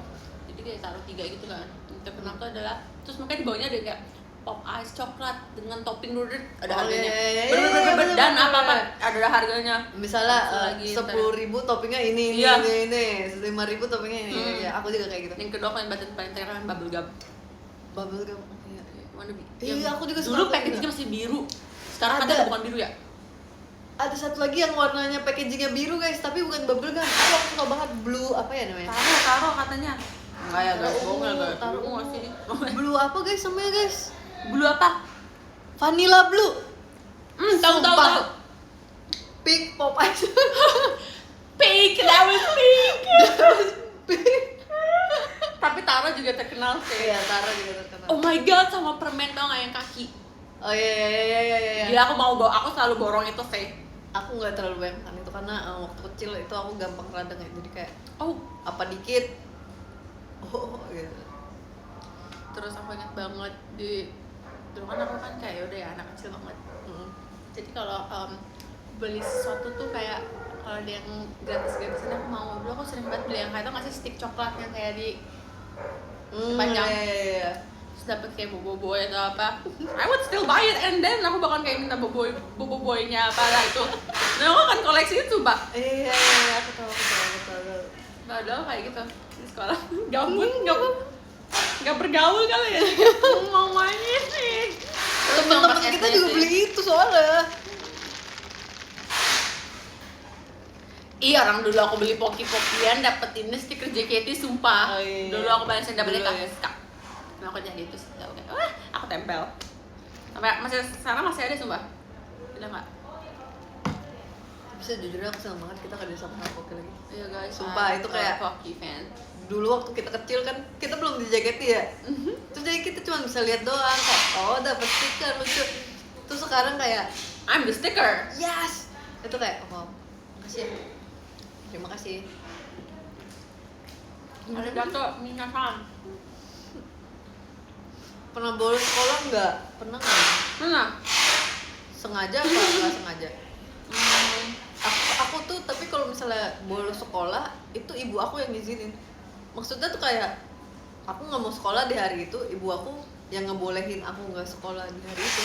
jadi dia taruh 3 gitu kan. Yang terkenal tuh adalah terus makanya di bawahnya ada kayak pop ice coklat dengan topping noodle ada harganya. Bener-bener dan apa-apa ada harganya. misalnya Lagi 10.000 toppingnya ini Iya. 5.000 toppingnya ini. Ya, aku juga kayak gitu. Yang kedua paling terkenal bubble gum. Bubble gum. Wannabe. Iya, aku juga suka dulu bubble packagingnya gum. masih biru. Sekarang Ada. ada bukan biru ya? ada satu lagi yang warnanya packagingnya biru guys, tapi bukan bubble gum. Aku suka banget blue apa ya namanya? Taro katanya. Enggak ya guys, bohong ya guys. Taro Bohong sih. blue apa guys namanya guys? Blue apa? Vanilla blue. Tahu. Pink pop ice. Pink, that was pink. Pink. Tapi Taro juga terkenal sih. Iya, Taro juga terkenal. Oh my god, sama permen tau nggak yang kaki? Oh iya. Gila, aku selalu borong itu sih. Aku nggak terlalu banyak makan itu karena waktu kecil itu aku gampang radang ya, jadi kayak Oh, apa dikit gitu. terus aku ingat banget dulu kan aku kan kayak udah ya anak kecil banget. Jadi kalau beli sesuatu tuh kayak kalau ada yang gratis-gratisan aku mau. Dulu aku sering banget beli yang kayak tau nggak sih stick coklat yang kayak di panjang. Iya. Terus dapet kayak boboiboy atau apa, I would still buy it and then aku bakal kayak minta boboiboynya apa lah itu. Dan aku akan koleksi itu, Mbak. Iya, aku tahu. Padahal kayak gitu di sekolah gabut, nggak bergaul kali ya. Mau main ini. Temen-temen kita juga beli itu soalnya. Iya, orang dulu aku beli poki-pokian dapet ini stiker JKT, sumpah. Oh, iya. Dulu aku paling sering dapetnya Dulu ya. Kak. Nah, aku jadi itu sih, oke. Wah, aku tempel. Sampai sekarang masih ada, sumpah. Gila nggak? Bisa jujur aku senang banget kita kerja sama Poki lagi. Iya guys, Sumpah, itu kayak Poki fan. Dulu waktu kita kecil kan kita belum dijaketi ya. Terus jadi kita cuma bisa lihat doang kayak oh dapet stiker lucu. Terus sekarang kayak I'm the sticker. yes. Itu kayak oh makasih. Terima kasih. Arigato minasan. Pernah bolos sekolah nggak? Pernah nggak? Mana? Sengaja apa nggak sengaja? Aku tuh tapi kalau misalnya bolos sekolah itu ibu aku yang ngizinin. Maksudnya tuh kayak aku nggak mau sekolah di hari itu, ibu aku yang ngebolehin aku nggak sekolah di hari itu.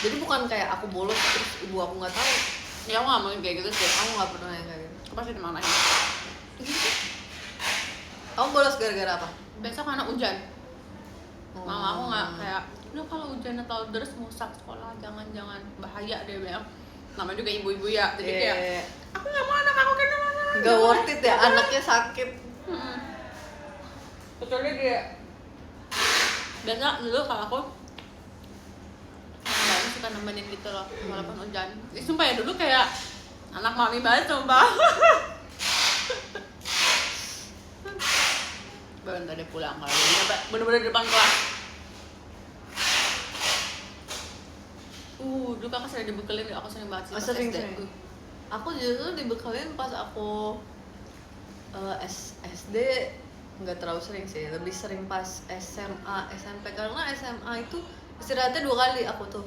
Jadi bukan kayak aku bolos terus ibu aku nggak tahu. Ya aku nggak mungkin kayak gitu sih. Aku nggak pernah yang kayak gitu. Aku pasti dimarahin. Kamu bolos gara-gara apa? Besok karena hujan. Mama aku nggak kayak, lu kalau hujan atau deras rusak sekolah, jangan bahaya dia bilang. Namanya juga ibu-ibu ya, jadi kayak aku nggak mau anak aku kena mana. Nggak worth it ya, anaknya sakit. Kecuali dia. Biasa dulu kalau aku mbaknya suka nemenin gitu loh, walaupun hujan. Sumpah ya dulu kayak anak mami banget sumpah. Baru ntar dia pulang kalau dia bener-bener di depan kelas. Dulu kakak sering dibekelin, aku sering banget sih pas Sering. SD. Aku justru dibekalin pas aku SD nggak terlalu sering sih, lebih sering pas SMA, SMP karena SMA itu istirahatnya 2 kali aku tuh.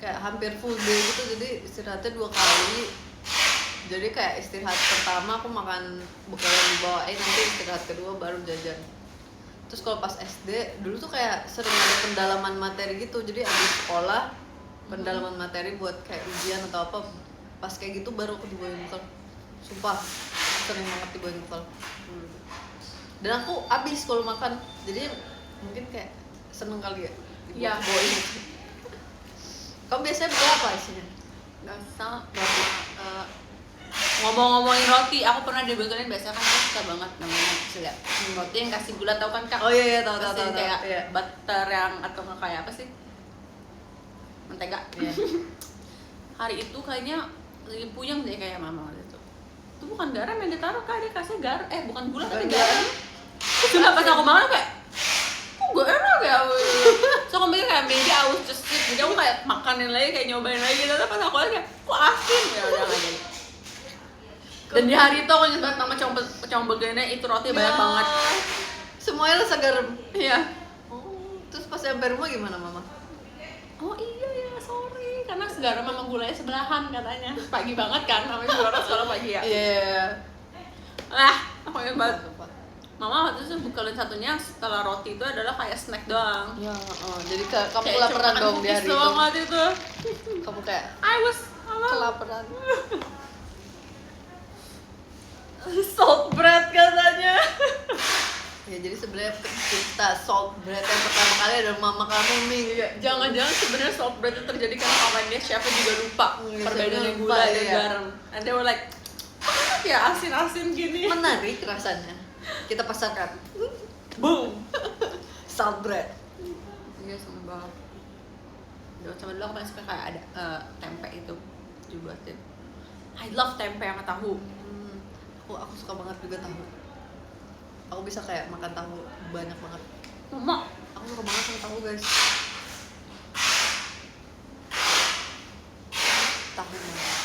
Kayak hampir full day gitu, jadi istirahatnya 2 kali. Jadi kayak istirahat pertama aku makan bekal yang dibawain, nanti istirahat kedua baru jajan. Terus kalau pas SD dulu tuh kayak sering ada pendalaman materi gitu, jadi abis sekolah pendalaman materi buat kayak ujian atau apa, pas kayak gitu baru aku dibawain bekal. Sumpah sering banget dibawain bekal. Dan aku abis kalau makan, jadi mungkin kayak seneng kali ya dibawain. Kamu biasanya bekal apa isinya? Biasa ngomong-ngomongin roti, aku pernah dibekelin, biasa kan aku suka banget namanya ya. Roti yang kasih gula, tau kan Kak? Oh iya tahu. Kayak Iya. butter yang atau nggak kayak apa sih? Mentega. Iya. Hari itu kayaknya lagi puyeng deh kayak mama waktu itu. Itu bukan garam yang ditaruh, Kak, dia kasih bukan gula tapi garam. Cuma pas aku makan kayak kok gak enak ya. So aku mikir kayak maybe I was just sick. Jadi aku kayak makanin lagi, kayak nyobain lagi gitu. Tapi pas aku lagi kayak kok asin ya, udah nggak jadi. Dan di hari itu aku ingat banget mama combelnya itu roti banyak banget. Semuanya rasa garam. Iya. Oh, terus pas sampai rumah gimana mama? Oh iya ya, sorry, karena garam sama gulanya sebelahan katanya. Pagi banget kan, namanya juga orang sekolah pagi ya. Iya. Aku ingat banget. Mama waktu itu bekalin satunya setelah roti itu adalah kayak snack doang. Ya, jadi kamu Kayak kelaparan cuma dong di hari itu. waktu itu. Kamu kayak I was kelaparan. salt bread katanya. Ya jadi sebenarnya pencipta salt bread yang pertama kali adalah mama kamu, Ming. Iya, jangan-jangan sebenarnya salt bread itu terjadi karena awalnya chefnya juga lupa perbedaannya lupa, gula dan iya. garam. And they were like, kok ya asin-asin gini? Menarik rasanya. Kita pasarkan. Boom. Salt bread. Iya, sama banget. Sama dulu aku paling suka kayak ada tempe itu dibuatin. I love tempe sama tahu. Aku suka banget juga tahu. Aku bisa kayak makan tahu banyak banget. Mama, Aku suka banget sama tahu, guys. Tahu banget.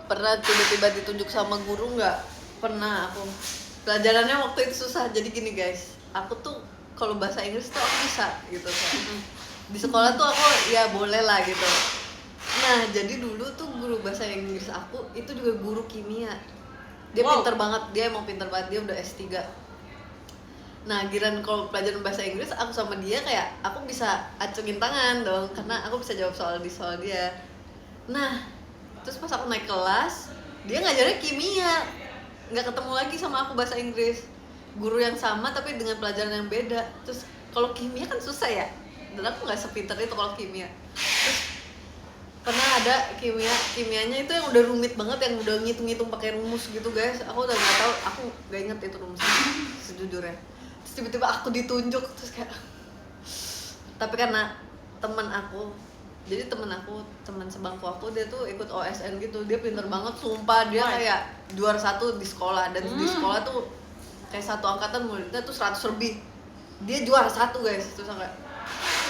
Pernah tiba-tiba ditunjuk sama guru nggak? Pernah aku. Pelajarannya waktu itu susah. Jadi gini, guys. Aku tuh kalau bahasa Inggris tuh aku bisa gitu kan. Di sekolah tuh aku ya boleh lah gitu. Nah, jadi dulu tuh guru bahasa Inggris aku itu juga guru kimia. Dia pinter banget, dia emang pinter banget, dia udah S3. Nah, giran kalau pelajaran bahasa Inggris aku sama dia kayak aku bisa acungin tangan dong karena aku bisa jawab soal dia. Nah, terus pas aku naik kelas, dia ngajarnya kimia. Nggak ketemu lagi sama aku bahasa Inggris. Guru yang sama tapi dengan pelajaran yang beda. Terus kalau kimia kan susah ya. Dan aku nggak sepinter itu kalau kimia. Terus pernah ada kimianya itu yang udah rumit banget, yang udah ngitung-ngitung pakai rumus gitu, guys. Aku udah nggak tahu, aku nggak inget itu rumusnya sejujurnya. Terus tiba-tiba aku ditunjuk terus kayak tapi karena teman sebangku aku dia tuh ikut OSN gitu, dia pinter banget sumpah, dia kayak juara 1 di sekolah, dan di sekolah tuh kayak satu angkatan muridnya tuh 100 lebih, dia juara 1, guys. Terus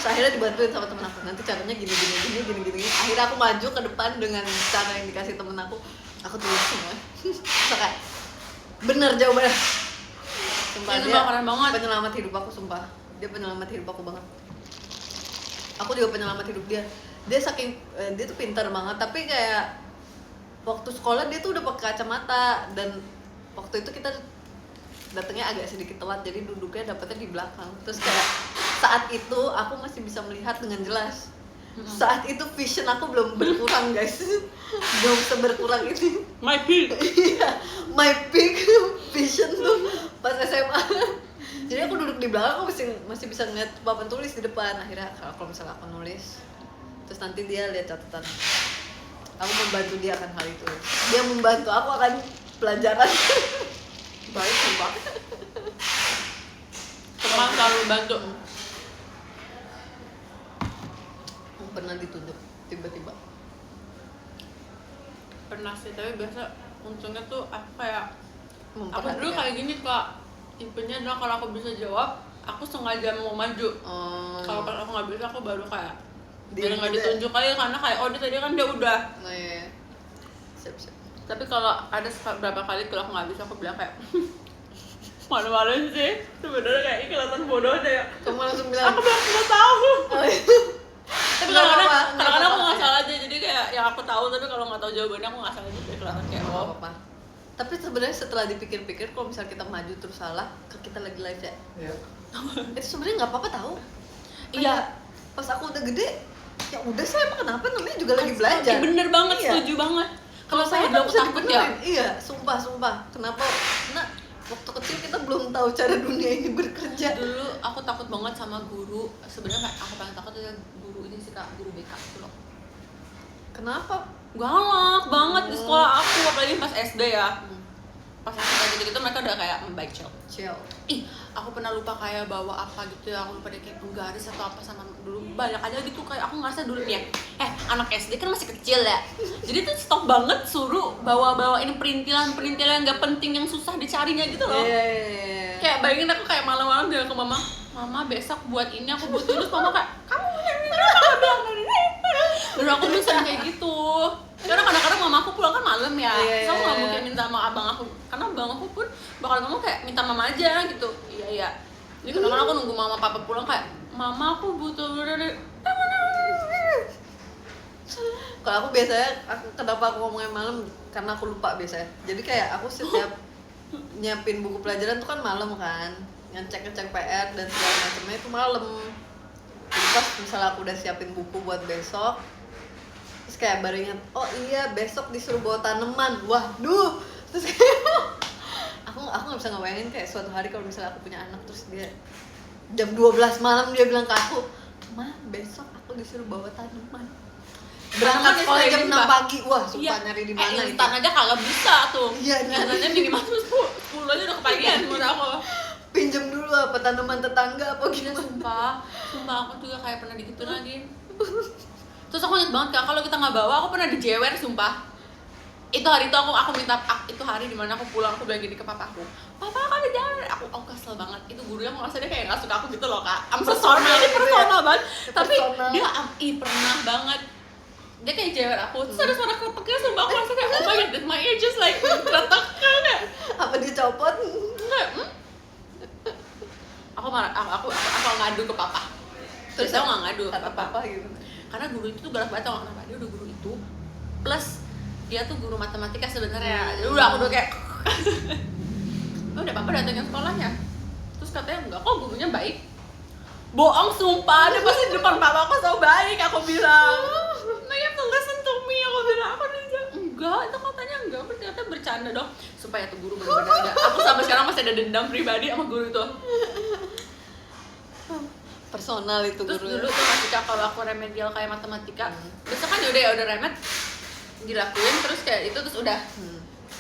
akhirnya dibantuin sama temen aku, nanti caranya gini. Akhirnya aku maju ke depan dengan cara yang dikasih temen aku tulis semua. Terus kayak bener jawabannya. Sumpah, itu dia keren banget. penyelamat hidup aku, sumpah. Dia penyelamat hidup aku banget. Aku juga penyelamat hidup dia. Dia saking dia tuh pintar banget, tapi kayak waktu sekolah dia tuh udah pakai kacamata, dan waktu itu kita datangnya agak sedikit telat, jadi duduknya dapetnya di belakang. Terus kayak saat itu aku masih bisa melihat dengan jelas. Saat itu vision aku belum berkurang, guys. Belum seberkurang ini. My peak. Iya, my peak vision tuh pas SMA. Jadi aku duduk di belakang, aku masih bisa ngeliat papan tulis di depan. Akhirnya kalau misalnya aku nulis, terus nanti dia lihat catatan, aku membantu dia akan hal itu. Dia membantu aku akan pelajaran. Baik, sumpah. Teman selalu bantu. Pernah ditunjuk tiba-tiba. Pernah sih, tapi biasa untungnya tuh aku kayak aku Memperhatikan. dulu kayak gini, Kak. Tipenya adalah kalau aku bisa jawab, aku sengaja mau maju. Kalau aku nggak bisa, aku baru kayak biar nggak ditunjuk aja, karena kayak dia tadi kan dia udah. Nah, iya. Siap. Tapi kalau ada beberapa kali kalau aku nggak bisa, aku bilang kayak malu-maluin sih. Sebenarnya kayak kelihatan bodoh aja ya. Kamu langsung bilang, Aku nggak tahu. Tapi kadang-kadang aku nggak apa-apa. salah aja, jadi kayak yang aku tahu, tapi kalau nggak tahu jawabannya aku nggak salah aja, kelihatan kayak Nggak apa-apa. Tapi sebenarnya setelah dipikir-pikir, kalau misalnya kita maju terus salah, kita lagi live ya. Iya. Itu sebenarnya nggak apa-apa tahu. Iya. Pas aku udah gede, ya udah, saya emang kenapa, namanya juga lagi belajar. Bener banget, Iya. setuju banget. Kalau saya udah kan bisa takut ya. dibenerin. Iya, sumpah. Kenapa? Karena waktu kecil kita belum tahu cara dunia ini bekerja. Dulu aku takut banget sama guru. Sebenarnya aku paling takut adalah guru ini sih, Kak, guru BK itu loh. Kenapa? Galak banget di sekolah aku, apalagi pas SD ya. Pas aku kayak gitu-gitu mereka udah kayak membaik chill. Ih, aku pernah lupa kayak bawa apa gitu ya, aku lupa deh kayak penggaris atau apa sama dulu banyak aja gitu, kayak aku ngerasa dulu ya anak SD kan masih kecil ya, jadi tuh stop banget suruh bawa ini perintilan yang nggak penting yang susah dicarinya gitu loh. Iya. Kayak bayangin aku kayak malam-malam bilang ke mama besok buat ini, aku butuh, terus mama kayak kamu kenapa bilang dari dulu aku dulu sering kayak gitu. Karena kadang-kadang mama aku pulang kan malam ya, Iya, so aku nggak iya. mungkin minta sama abang aku, karena abang aku pun bakal ngomong kayak minta mama aja gitu. Iya. Jadi kadang-kadang aku nunggu mama papa pulang kayak mama aku butuh. Kalau aku biasanya, kenapa aku ngomongnya malam, karena aku lupa biasanya. Jadi kayak aku setiap nyiapin buku pelajaran tuh kan malam kan, ngecek PR dan segala macamnya itu malam. Jadi pas misalnya aku udah siapin buku buat besok, terus Terus kayak baru ingat, oh iya besok disuruh bawa tanaman. Waduh. Terus kayak aku nggak bisa ngebayangin kayak suatu hari kalau misalnya aku punya anak terus dia jam 12 malam dia bilang ke aku, "Ma, besok aku disuruh bawa tanaman." Berangkat sekolah jam 6 pagi. Wah, sumpah nyari di mana itu. Instan aja kagak bisa tuh. Iya, Instannya minimal 10 aja udah kepagian menurut aku. Pinjam dulu apa tanaman tetangga apa Gila, gimana. sumpah aku juga kayak pernah digituin lagi. Terus aku inget banget Kak, kalau kita nggak bawa, aku pernah dijewer sumpah. Itu hari itu aku minta, itu hari dimana aku pulang, aku bilang gini ke papaku, "Papa kan dijewer." Aku kesel banget. Itu gurunya aku ngerasa dia kayak nggak suka aku gitu loh Kak. I'm so sorry, ini personal banget. Tapi dia pernah banget. Dia kayak jewer aku, terus ada suara kreteknya sumpah aku ngerasa kayak, oh my god, my ear just like kretek kayak. Apa dicopot? Enggak, aku marah, aku ngadu ke papa. Terus aku nggak ngadu ke papa gitu. Karena guru itu tuh galak banget, tau kenapa? Dia udah guru itu plus dia tuh guru matematika sebenarnya. Jadi aku udah kayak udah papa datengin sekolahnya, terus katanya enggak kok, gurunya baik. Bohong sumpah, dia pasti di depan papa aku so baik. Aku bilang, "No, you have to listen to me." Aku bilang, aku bilang enggak, itu katanya enggak, ternyata bercanda dong. Supaya tuh guru bener-bener enggak. Aku sampai sekarang masih ada dendam pribadi sama guru itu. Personal itu Terus guru. dulu tuh ketika kalau aku remedial kayak matematika, besok kan udah remed dilakuin, terus kayak itu terus udah.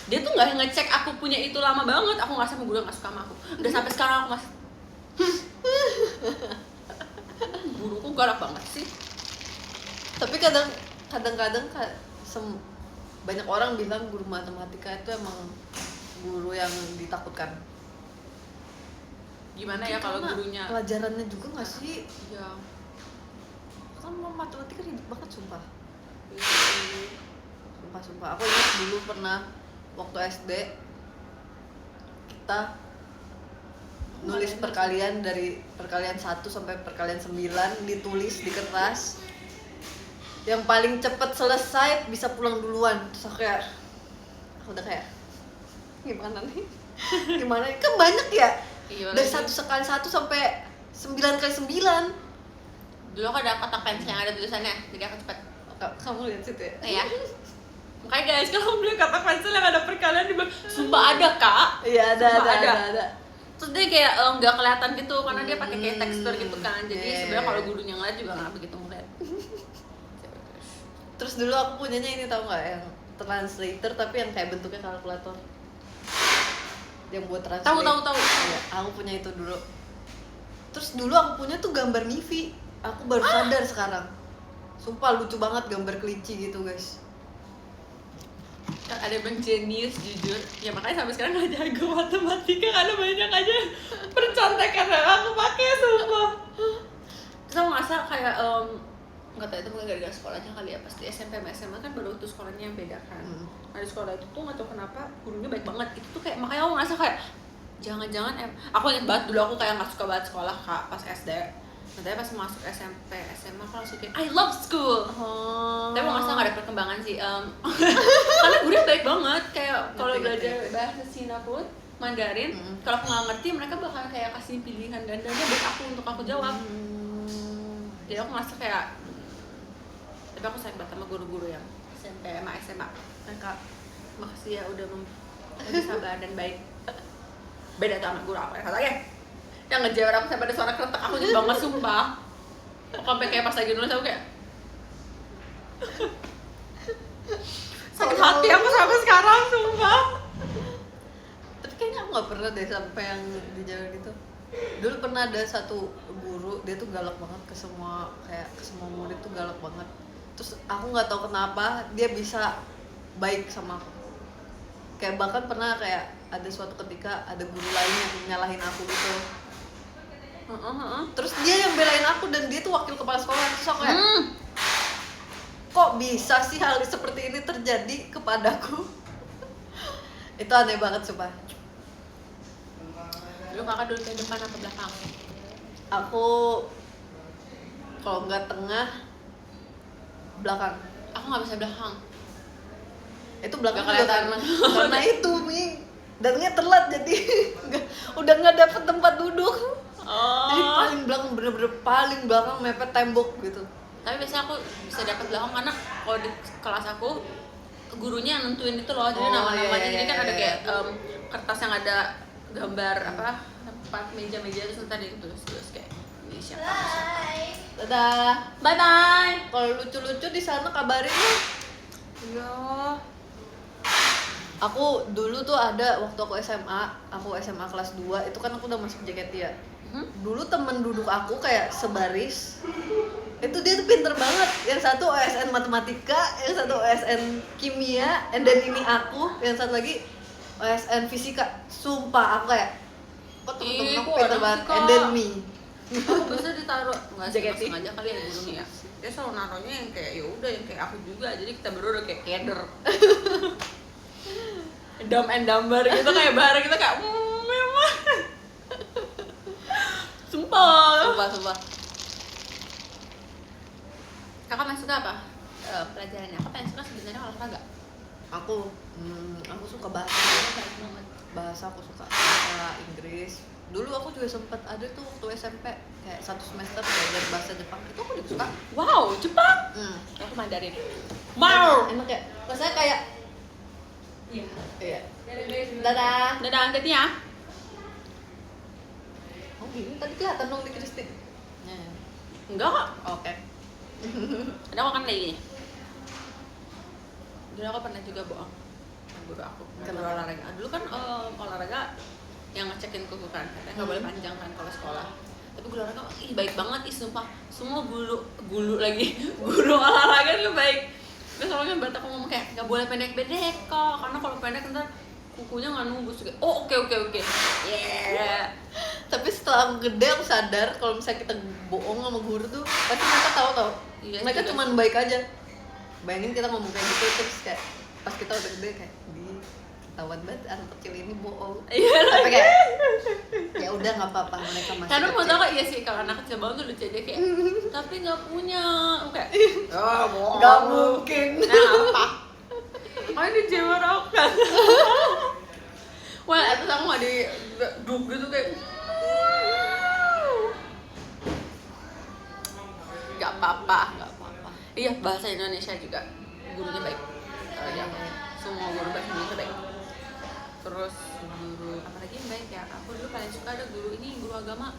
Dia tuh nggak ngecek aku punya itu lama banget. Aku nggak sama guru nggak suka sama aku. Udah sampai sekarang aku masih guruku galak banget sih. Tapi kadang-kadang banyak orang bilang guru matematika itu emang guru yang ditakutkan. Gimana ya kalau gurunya? Pelajarannya juga nggak sih? Iya. Kan matematika ribet banget sumpah. Sumpah. Aku ingat dulu pernah waktu SD kita nulis perkalian dari perkalian 1 sampai perkalian 9 ditulis di kertas. Yang paling cepet selesai bisa pulang duluan. Terus aku udah kayak gimana nih? Gimana? Kan banyak ya. Iya, dari 1 kali 1 sampai 9 kali 9. Dulu aku ada kotak pensil yang ada tulisannya, jadi aku cepet. Kamu lihat situ ya? Iya. Makanya guys, kalau beli kotak pensil yang ada perkalian di belakang, sumpah ada Kak. Iya ada. Terus dia kayak nggak kelihatan gitu karena dia pakai kayak tekstur gitu kan. Jadi sebenarnya kalau gurunya ngeliat juga nggak begitu ngeliat. Terus dulu aku punyanya ini, tau nggak, yang translator tapi yang kayak bentuknya kalkulator. Yang buat translate. Tahu. Ya, aku punya itu dulu. Terus dulu aku punya tuh gambar Mivi. Aku baru sadar sekarang. Sumpah lucu banget gambar kelinci gitu guys. Ada yang jenius jujur. Ya makanya sampai sekarang nggak jago matematika karena banyak aja percontekan yang aku pakai sumpah. Terus aku ngerasa kayak nggak tahu itu mungkin gara-gara sekolahnya kali ya, pasti SMP sama SMA kan baru tuh sekolahnya yang beda kan. Nah di sekolah itu tuh nggak tahu kenapa gurunya baik banget. Itu tuh kayak makanya aku ngerasa kayak jangan-jangan aku ingat banget dulu aku kayak nggak suka banget sekolah Kak pas SD. Nanti pas masuk SMP SMA aku langsung kayak I love school. Tapi aku ngerasa nggak ada perkembangan sih. Karena gurunya baik banget, kayak kalau belajar bahasa Cina pun Mandarin, kalau aku nggak ngerti mereka bakal kayak kasih pilihan gandanya buat aku untuk aku jawab. Jadi aku ngerasa kayak, tapi aku sayang banget sama guru-guru yang SMP sama SMA. Kak, makasih ya udah lebih sabar dan baik. Beda tuh sama guru aku yang satu lagi yang ngejewer aku sampai ada suara kretek, aku jadi banget sumpah. Aku sampai kayak pas lagi nulis aku kayak sakit hati aku sampai sekarang sumpah. Tapi kayaknya aku nggak pernah deh sampai yang dijawab gitu. Dulu pernah ada satu guru, dia tuh galak banget ke semua murid tuh galak banget. Terus aku nggak tahu kenapa dia bisa baik sama aku. Kayak bahkan pernah kayak ada suatu ketika ada guru lain yang nyalahin aku gitu. Terus dia yang belain aku dan dia tuh wakil kepala sekolah. Terus aku kayak kok bisa sih hal seperti ini terjadi kepadaku? Itu aneh banget sumpah. Lu kakak dulu ke depan atau belakang? Aku kalau nggak tengah, belakang. Aku nggak bisa belakang. Itu belakang Gak kelihatan. karena itu Mi datangnya telat jadi udah nggak dapet tempat duduk. Jadi paling belakang, bener-bener paling belakang mepet tembok gitu. Tapi biasanya aku bisa dapat belakang karena kalau di kelas aku gurunya yang nentuin itu loh, jadi nama-namanya jadi kan ada kayak kertas yang ada gambar apa tempat meja-meja terus ntar ditulis kayak ini siapa. Dadah. Bye bye. Kalau lucu-lucu di sana kabarin lu. Iya. Aku dulu tuh ada waktu aku SMA kelas 2 itu kan aku udah masuk JKT ya. Dulu temen duduk aku kayak sebaris. Itu dia tuh pinter banget. Yang satu OSN matematika, yang satu OSN kimia, and then ini aku, yang satu lagi OSN fisika. Sumpah aku kayak kok temen-temen aku Kok pinter ada banget, fisika? and then me. Aku bisa ditaruh nggak sih JKT. sengaja kali ya gurunya ya. Dia selalu naruhnya yang kayak ya udah yang kayak aku juga, jadi kita berdua udah kayak keder. Dumb and Dumber gitu kayak bareng kita kayak memang. Sumpah. Sumpah. Kakak paling suka apa? Pelajarannya. Kakak paling suka sebenarnya olahraga. Aku suka bahasa. Bahasa aku suka bahasa Inggris. Dulu aku juga sempat ada tuh waktu SMP kayak 1 semester belajar bahasa Jepang. Itu aku juga suka. Wow, Jepang. Aku Mandarin. Wow. Enak ya. Rasanya kayak iya. Dadah. Dadah, hati-hati ya. Oh gini tadi kelihatan dong di Kristi. Enggak kok. Oke. Ada aku kan lagi. Dulu aku pernah juga bohong sama guru aku. Guru olahraga. Dulu kan olahraga yang ngecekin kuku kan, katanya nggak boleh panjang kan kalau sekolah. Tapi guru olahraga baik banget, sumpah. Semua guru lagi guru olahraga tuh baik. Terus soalnya buat aku ngomong kayak nggak boleh pendek-pendek kok, karena kalau pendek ntar kukunya nggak nunggu juga. Oh oke. Yeah. Tapi setelah aku gede aku sadar kalau misalnya kita bohong sama guru tuh pasti mereka tahu. Iya, Mereka juga cuma baik aja. Bayangin kita ngomong kayak gitu terus kayak pas kita udah gede kayak di ketahuan banget anak kecil ini bohong. Iya. Tapi kayak ya udah nggak apa-apa mereka masih Karena mau kecil. tau kok iya sih kalau anak kecil banget tuh lucu aja kayak tapi nggak punya kayak bohong. Nggak mungkin. Nah apa? Oh ini jemorokan. Wah itu aku nggak di duk gitu kayak nggak apa-apa. Iya bahasa Indonesia juga gurunya baik. Ya, semua guru bahasa Indonesia baik. Terus guru apa lagi yang baik ya? Aku dulu paling suka ada guru agama.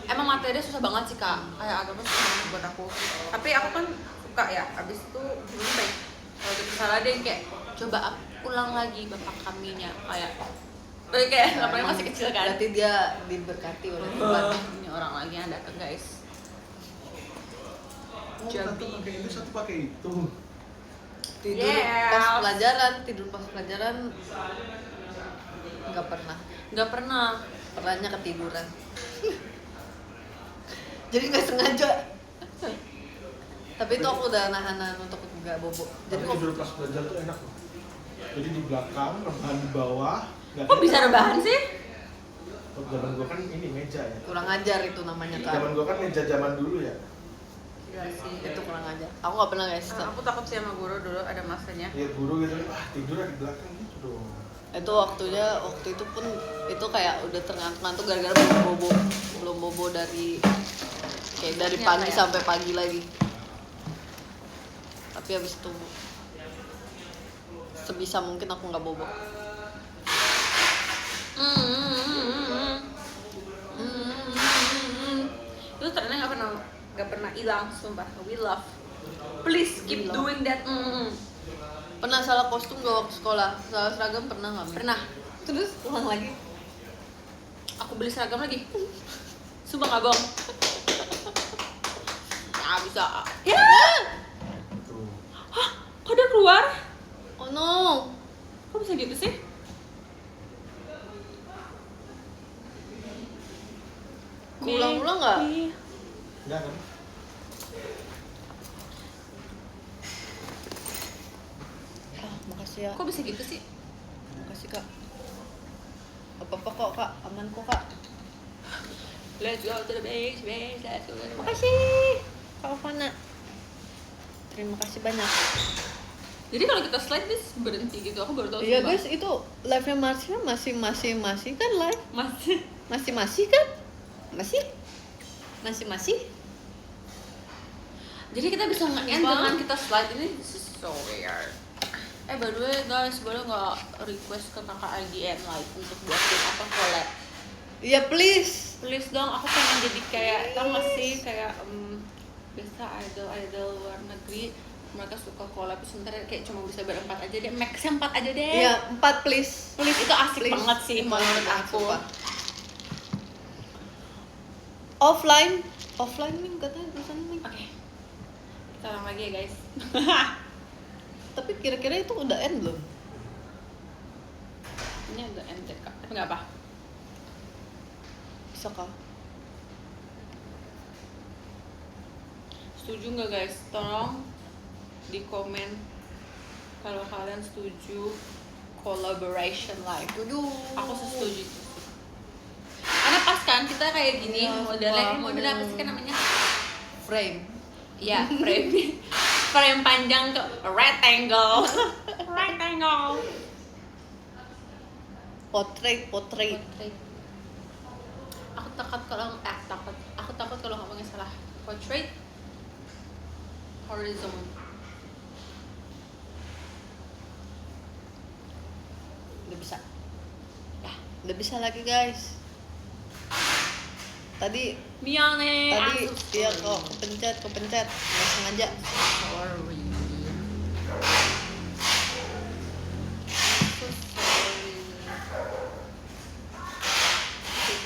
Emang materinya susah banget sih kak, kayak agama susah banget buat aku. Tapi aku kan suka ya, abis itu gurunya baik. Kalau kita salah deh kayak coba ulang lagi bapak kaminya kayak namanya masih kecil kan. Berarti dia diberkati oleh Tuhan. Ini orang lagi yang datang guys. Satu pakai itu, satu pakai itu. Tidur pas pelajaran nggak pernah. Pernahnya ketiduran. Jadi nggak sengaja. Tapi itu aku udah nahan untuk nggak bobo. Jadi tidur pas belajar tuh enak loh. Jadi di belakang, rebahan di bawah. Kok bisa rebahan sih? Zaman gua kan ini meja ya. Kurang ajar itu namanya kan. Zaman gua kan meja zaman dulu ya. Iya sih. Itu kurang ajar. Aku nggak pernah guys. Aku takut sih sama guru dulu ada masanya. Lihat guru gitu, tidur di belakang gitu dong. Itu waktu itu pun itu kayak udah ngantuk gara-gara belum bobo dari pagi sampai pagi lagi. Tapi habis itu sebisa mungkin aku nggak bobo. Itu ternyata nggak pernah hilang, sumpah. We love. Please keep doing that. Pernah salah kostum gak waktu sekolah? Salah seragam pernah nggak? Pernah. Terus ulang lagi? Aku beli seragam lagi. Sumpah nggak bohong. Nggak bisa. Ya. Tuh. Hah? Kok dia keluar? Oh no. Kok bisa gitu sih? Ulang-ulang nggak? Enggak kan? Makasih ya. Kok bisa gitu sih? Makasih kak. Apa-apa kok kak, aman kok kak. Let's go to the beach. Let's go to the beach. Makasih Kak Fana. Terima kasih banyak. Jadi kalau kita slide this berhenti gitu, aku baru tahu. Iya sumpah. guys, itu live-nya Marsha masih kan live? Masih. Masih kan? Masih. Jadi kita bisa nge-end dengan kita slide ini. This is so weird. By the way guys, boleh nggak request ke kakak IGN Live untuk buat apa collab? Iya please. Please dong, aku pengen jadi kayak, tau gak sih kayak biasa idol luar negeri mereka suka collab sebentar kayak cuma bisa berempat aja deh, max 4 aja deh. Iya 4 please. Please, itu asik Please. banget sih menurut aku. Offline nih katanya tulisannya nih. Oke, kita ulang lagi ya guys. Tapi kira-kira itu udah end belum? Ini udah end deh kak, tapi nggak apa. Bisa kah? Setuju nggak guys? Tolong di komen kalau kalian setuju collaboration live. Setuju. Aku setuju itu sih. Karena pas kan kita kayak gini Iya, modelnya, wah, ini model apa sih kan namanya? Frame. Iya, frame. Frame panjang ke rectangle. Rectangle. Portrait. Portrait. Aku takut kalau ngomongnya salah. Portrait. Horizon. Udah bisa. Ya, Udah bisa lagi guys. Tadi Miane. iya kok kepencet nggak sengaja. Sorry.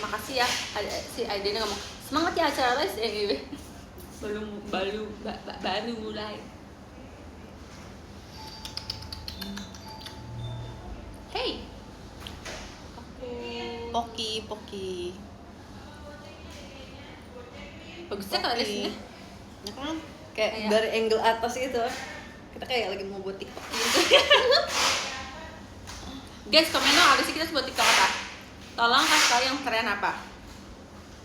Makasih ya, si Aiden ngomong semangat ya acara les baru mulai. Hey, Poki. bagusnya kalau lesnya. Ya kan? Kayak Kayak- dari angle atas itu. Kita kayak lagi mau buat TikTok gitu. Guys, komen dong abis ini kita buat TikTok apa? Tolong kasih tau yang tren apa?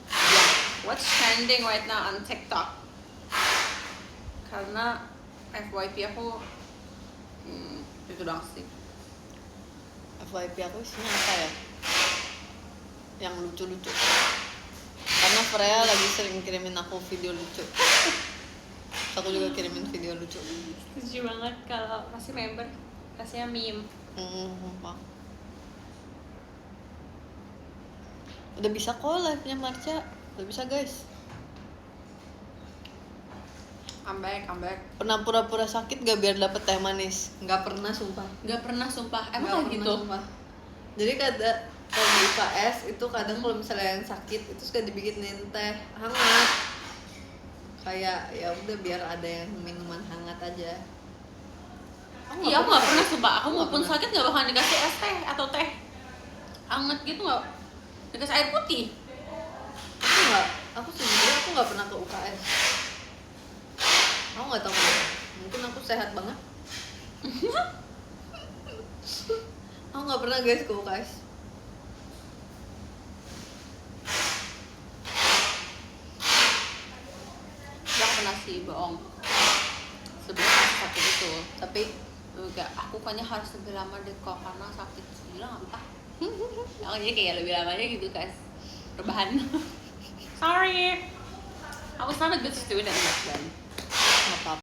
Ya, what's trending right now on TikTok? Karena FYP aku itu doang sih. FYP aku isinya apa ya? Yang lucu-lucu. Karena Freya lagi sering kirimin aku video lucu. Aku juga kirimin video lucu. Setuju banget kalau kasih member kasihnya meme. Sumpah. Udah bisa kok live-nya Marcia. Udah bisa guys. Comeback. Pernah pura-pura sakit gak biar dapet teh manis? Nggak pernah sumpah. Gak pernah sumpah. Nggak Emang kayak pernah, gitu? sumpah. Jadi kalau di UKS itu kadang kalau misalnya yang sakit itu suka dibikinin teh hangat. Kayak ya udah biar ada yang minuman hangat aja. Iya, aku gak pernah sumpah. Aku Nggak maupun pernah. sakit gak bakal dikasih es teh atau teh anget gitu, gak dikasih air putih. Aku sendiri aku nggak pernah ke UKS. Aku nggak tahu kenapa. Mungkin aku sehat banget. Aku nggak pernah guys ke UKS. Gak pernah sih, bohong. Sebelum aku sakit itu. Tapi Enggak, aku kayaknya harus lebih lama deh kok karena sakit gila entah. Aku jadi kayak lebih lamanya gitu guys. Rebahan. Sorry. I was not a good student back then. nggak apa-apa.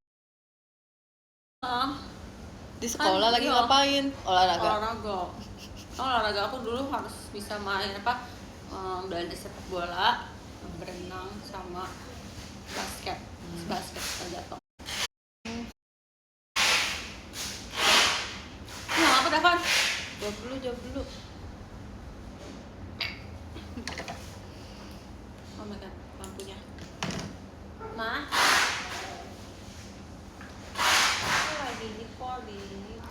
Di sekolah lagi iya. ngapain? Olahraga. Olahraga aku dulu harus bisa main apa? Belajar sepak bola, berenang sama basket. Basket jatuh. Nah, apa Davan? Jawab dulu. Oh my god, lampunya. Ma? Aku lagi di poli.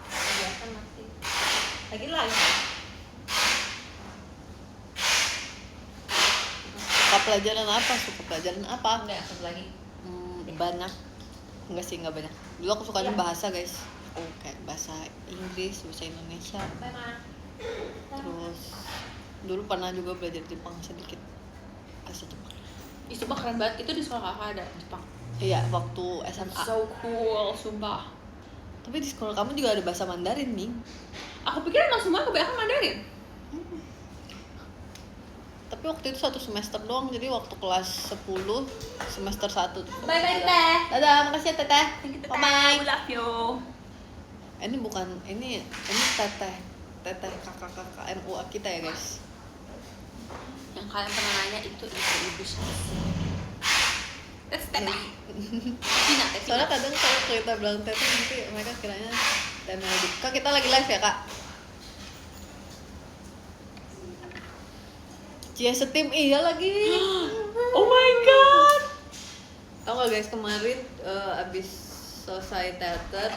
Biasa masih. Lagi. Suka pelajaran apa? Enggak, satu lagi. Banyak. Enggak sih, enggak banyak. Dulu aku sukanya bahasa guys. Oh, kayak bahasa Inggris, bahasa Indonesia. Bye, Ma. Terus dulu pernah juga belajar Jepang sedikit. Bahasa Jepang. Ih, sumpah keren banget. Itu di sekolah kakak ada Jepang. Iya, waktu SMA. So cool, sumpah. Tapi di sekolah kamu juga ada bahasa Mandarin, Ming. Aku pikir emang semua kebanyakan Mandarin. Tapi waktu itu 1 semester doang, jadi waktu kelas 10 semester 1 tuh. Bye bye Teh. Dadah, makasih ya Teteh. Thank you Teh. Bye bye. We love you. Ini bukan, ini Teteh kakak-kakak MUA kita ya guys. Yang kalian pernah nanya itu ibu siapa sih? That's Teteh. Tina, Teh. Soalnya kadang kalau kita bilang Teteh nanti mereka kiranya Teh Melody. Kak, kita lagi live ya kak? Cia setim iya lagi. Oh my god. Tau gak guys, kemarin abis selesai teater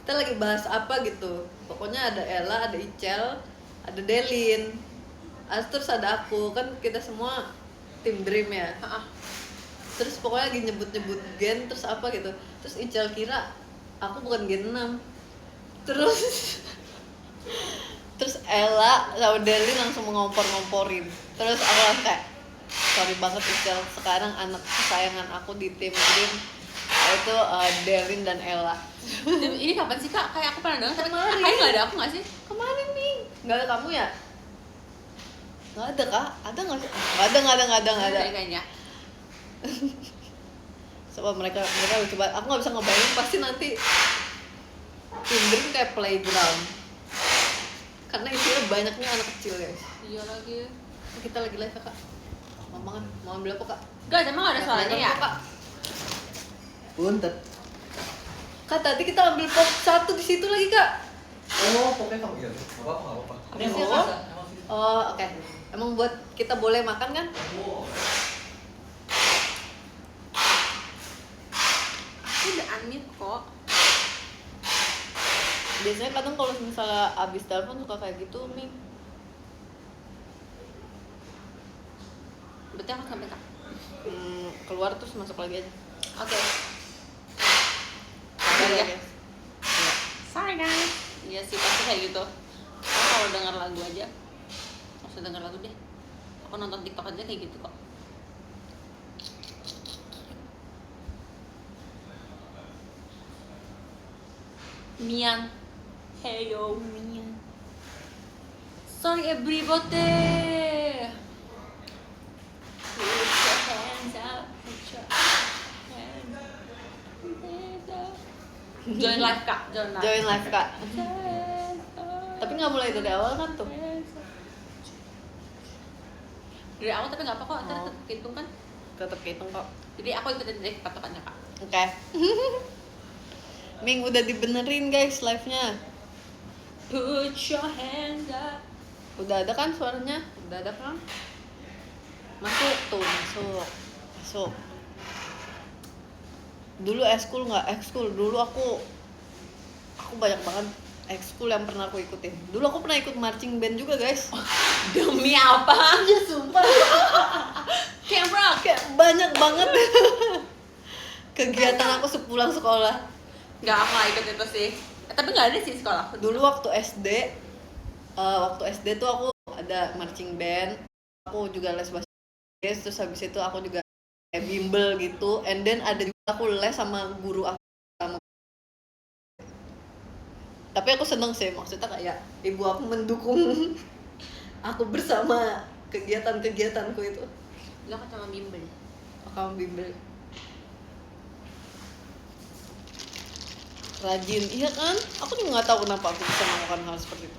kita lagi bahas apa gitu. Pokoknya ada Ella, ada Icel, ada Delin, terus ada aku, kan kita semua tim Dream ya. Terus pokoknya lagi nyebut-nyebut gen, terus apa gitu. Terus Icel kira aku bukan gen 6. Terus Ella sama Delin langsung ngompor-ngomporin. Terus aku langsung kayak, sorry banget Icel, sekarang anak kesayangan aku di tim Dream itu Delin dan Ella. Ini kapan sih kak? Kayak aku pernah dengar tapi Kemarin. kayak nggak ada aku nggak sih? Kemarin nih, nggak ada kamu ya? Nggak ada kak? Ada nggak sih? Nggak ada. Kayaknya. Coba mereka lucu banget. Aku nggak bisa ngebayangin, pasti nanti tim Dream kayak playground. Karena isinya banyaknya anak kecil guys. Iya lagi. Kita lagi live ya kak? Mau ambil apa kak? Gak, emang ada suaranya ya? Kak. Punten. Kak, tadi kita ambil pop 1 di situ lagi kak. Oh, pokoknya kamu iya. Nggak apa-apa. Ada yang mau? Oh, oke. Emang buat kita boleh makan kan? Aku udah unmute kok. Biasanya kadang kalau misalnya abis telepon suka kayak gitu, Ming. Berarti aku sampai kak. Keluar terus masuk lagi aja. Oke. Sabar ya Iya. guys. Iya. Sorry guys. Iya sih pasti kayak gitu. Aku kalau denger lagu aja, nggak usah denger lagu deh. Aku nonton TikTok aja kayak gitu kok. Mian. Hey yo. Mian. Sorry everybody. Put your hands up. Put your hands up. Join live kak. Join live kak. Tapi nggak mulai dari awal kan tuh? Dari awal tapi nggak apa kok. Ntar Oh. tetep hitung kan. Tetap hitung kok. Jadi aku ikutin deh patokannya kak. Oke. Ming udah dibenerin guys live-nya. Put your hands up. Udah ada kan suaranya? Udah ada kan? Masuk tuh, masuk. Dulu ekskul nggak? Ekskul dulu aku banyak banget ekskul yang pernah aku ikutin. Dulu aku pernah ikut marching band juga guys. Demi apa? Ya sumpah. Camera. Kayak banyak banget kegiatan aku sepulang sekolah. Nggak, aku nggak ikut itu sih. Tapi nggak ada sih sekolah. Dulu waktu SD tuh aku ada marching band, aku juga les bahasa Inggris, terus habis itu aku juga kayak bimbel gitu, and then ada juga aku les sama guru aku. Tapi aku seneng sih, maksudnya kayak ibu aku mendukung aku bersama kegiatan-kegiatanku itu. Lo kan sama bimbel. Kamu bimbel rajin, iya kan? Aku juga nggak tahu kenapa aku bisa melakukan hal seperti itu.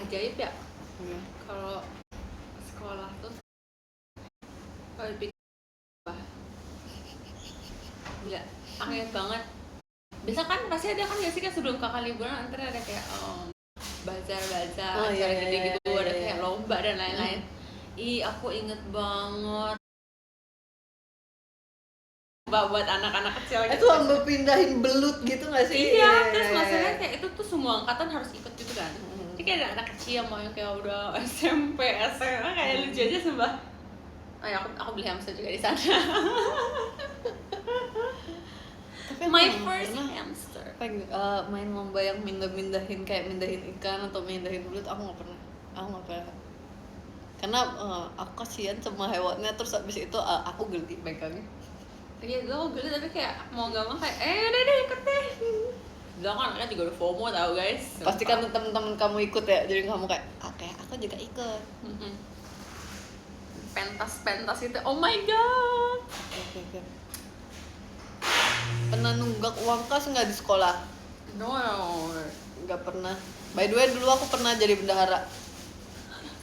Ajaib ya. Iya. Kalau sekolah tuh kalau dipikir apa? Enggak, aneh banget. Biasa kan pasti ada kan nggak sih kan sebelum kakak liburan ntar ada kayak bazar-bazar, Oh, iya, acara gede iya, gitu, iya, ada iya. kayak lomba dan lain-lain. Ih, aku inget banget. Buat anak-anak kecil Itu ambil pindahin belut gitu nggak sih? Iya, terus maksudnya kayak itu tuh semua angkatan harus ikut gitu kan. Mhm. Jadi kayak ada anak kecil mau yang kayak udah SMP, SMA kayak lucu aja sembah. Oh ya, aku beli hamster juga di sana. Tapi aku My nggak first pernah hamster. main lomba yang mindahin kayak mindahin ikan atau mindahin belut, aku nggak pernah. Karena aku kasihan sama hewannya, terus abis itu aku geli megangnya. Iya, gue geli tapi kayak mau gak mau kayak udah deh ikut deh. Bilang kan anaknya juga udah FOMO tau guys. Pasti kan temen-temen kamu ikut ya, jadi kamu kayak oke aku juga ikut. Pentas itu, oh my god. Oke. Pernah nunggak uang kas nggak di sekolah? No. Nggak pernah. By the way dulu aku pernah jadi bendahara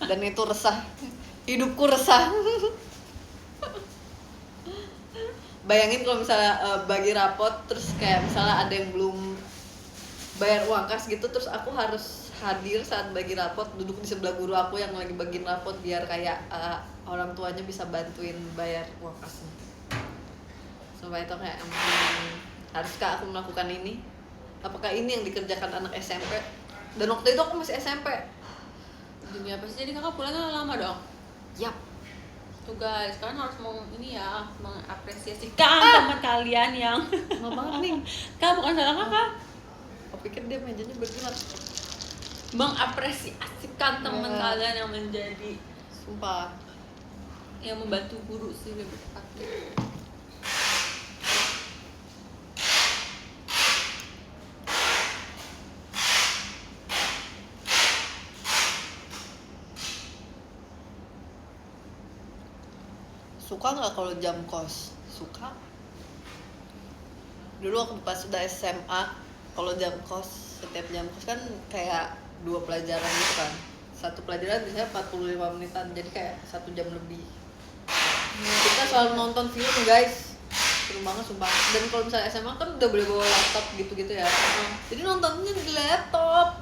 dan itu resah, hidupku resah. Bayangin kalau misalnya bagi rapot terus kayak misalnya ada yang belum bayar uang kas gitu, terus aku harus hadir saat bagi rapot, duduk di sebelah guru aku yang lagi bagiin rapot biar kayak orang tuanya bisa bantuin bayar uang kasnya. Supaya itu kayak haruskah aku melakukan ini? Apakah ini yang dikerjakan anak SMP? Dan waktu itu aku masih SMP. Demi apa sih? Jadi kakak pulangnya lama dong? Yap. Tuh guys, kalian harus mengapresiasikan teman kalian yang Lama banget nih. Kak, bukan salah kakak. Aku pikir dia mejanya bergerak. Mengapresiasikan teman Ya. kalian yang menjadi Sumpah. yang membantu guru sih lebih tepatnya. Suka nggak kalau jam kos? Suka. Dulu aku pas sudah SMA, kalau jam kos, setiap jam kos kan kayak 2 pelajaran gitu kan. Satu pelajaran biasanya 45 menitan, jadi kayak 1 jam lebih. Kita selalu nonton film guys, seru banget sumpah. Dan kalau misalnya SMA kan udah boleh bawa laptop gitu-gitu ya, jadi nontonnya di laptop.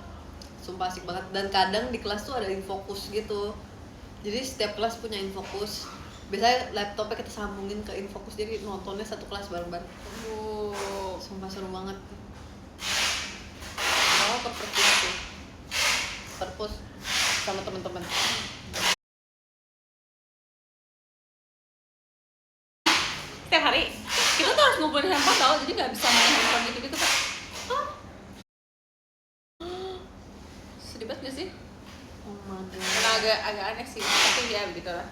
Sumpah asik banget. Dan kadang di kelas tuh ada infokus gitu, jadi setiap kelas punya infokus. Biasanya laptopnya kita sambungin ke infokus, jadi nontonnya satu kelas bareng-bareng. Sumpah seru banget. Oh, ke perpus tuh. Perpus sama teman-teman. Setiap hari kita tuh harus ngumpulin handphone tau, jadi nggak bisa main handphone gitu-gitu kak. Sedih banget gak sih? Oh my god. Karena agak aneh sih, tapi ya begitu lah.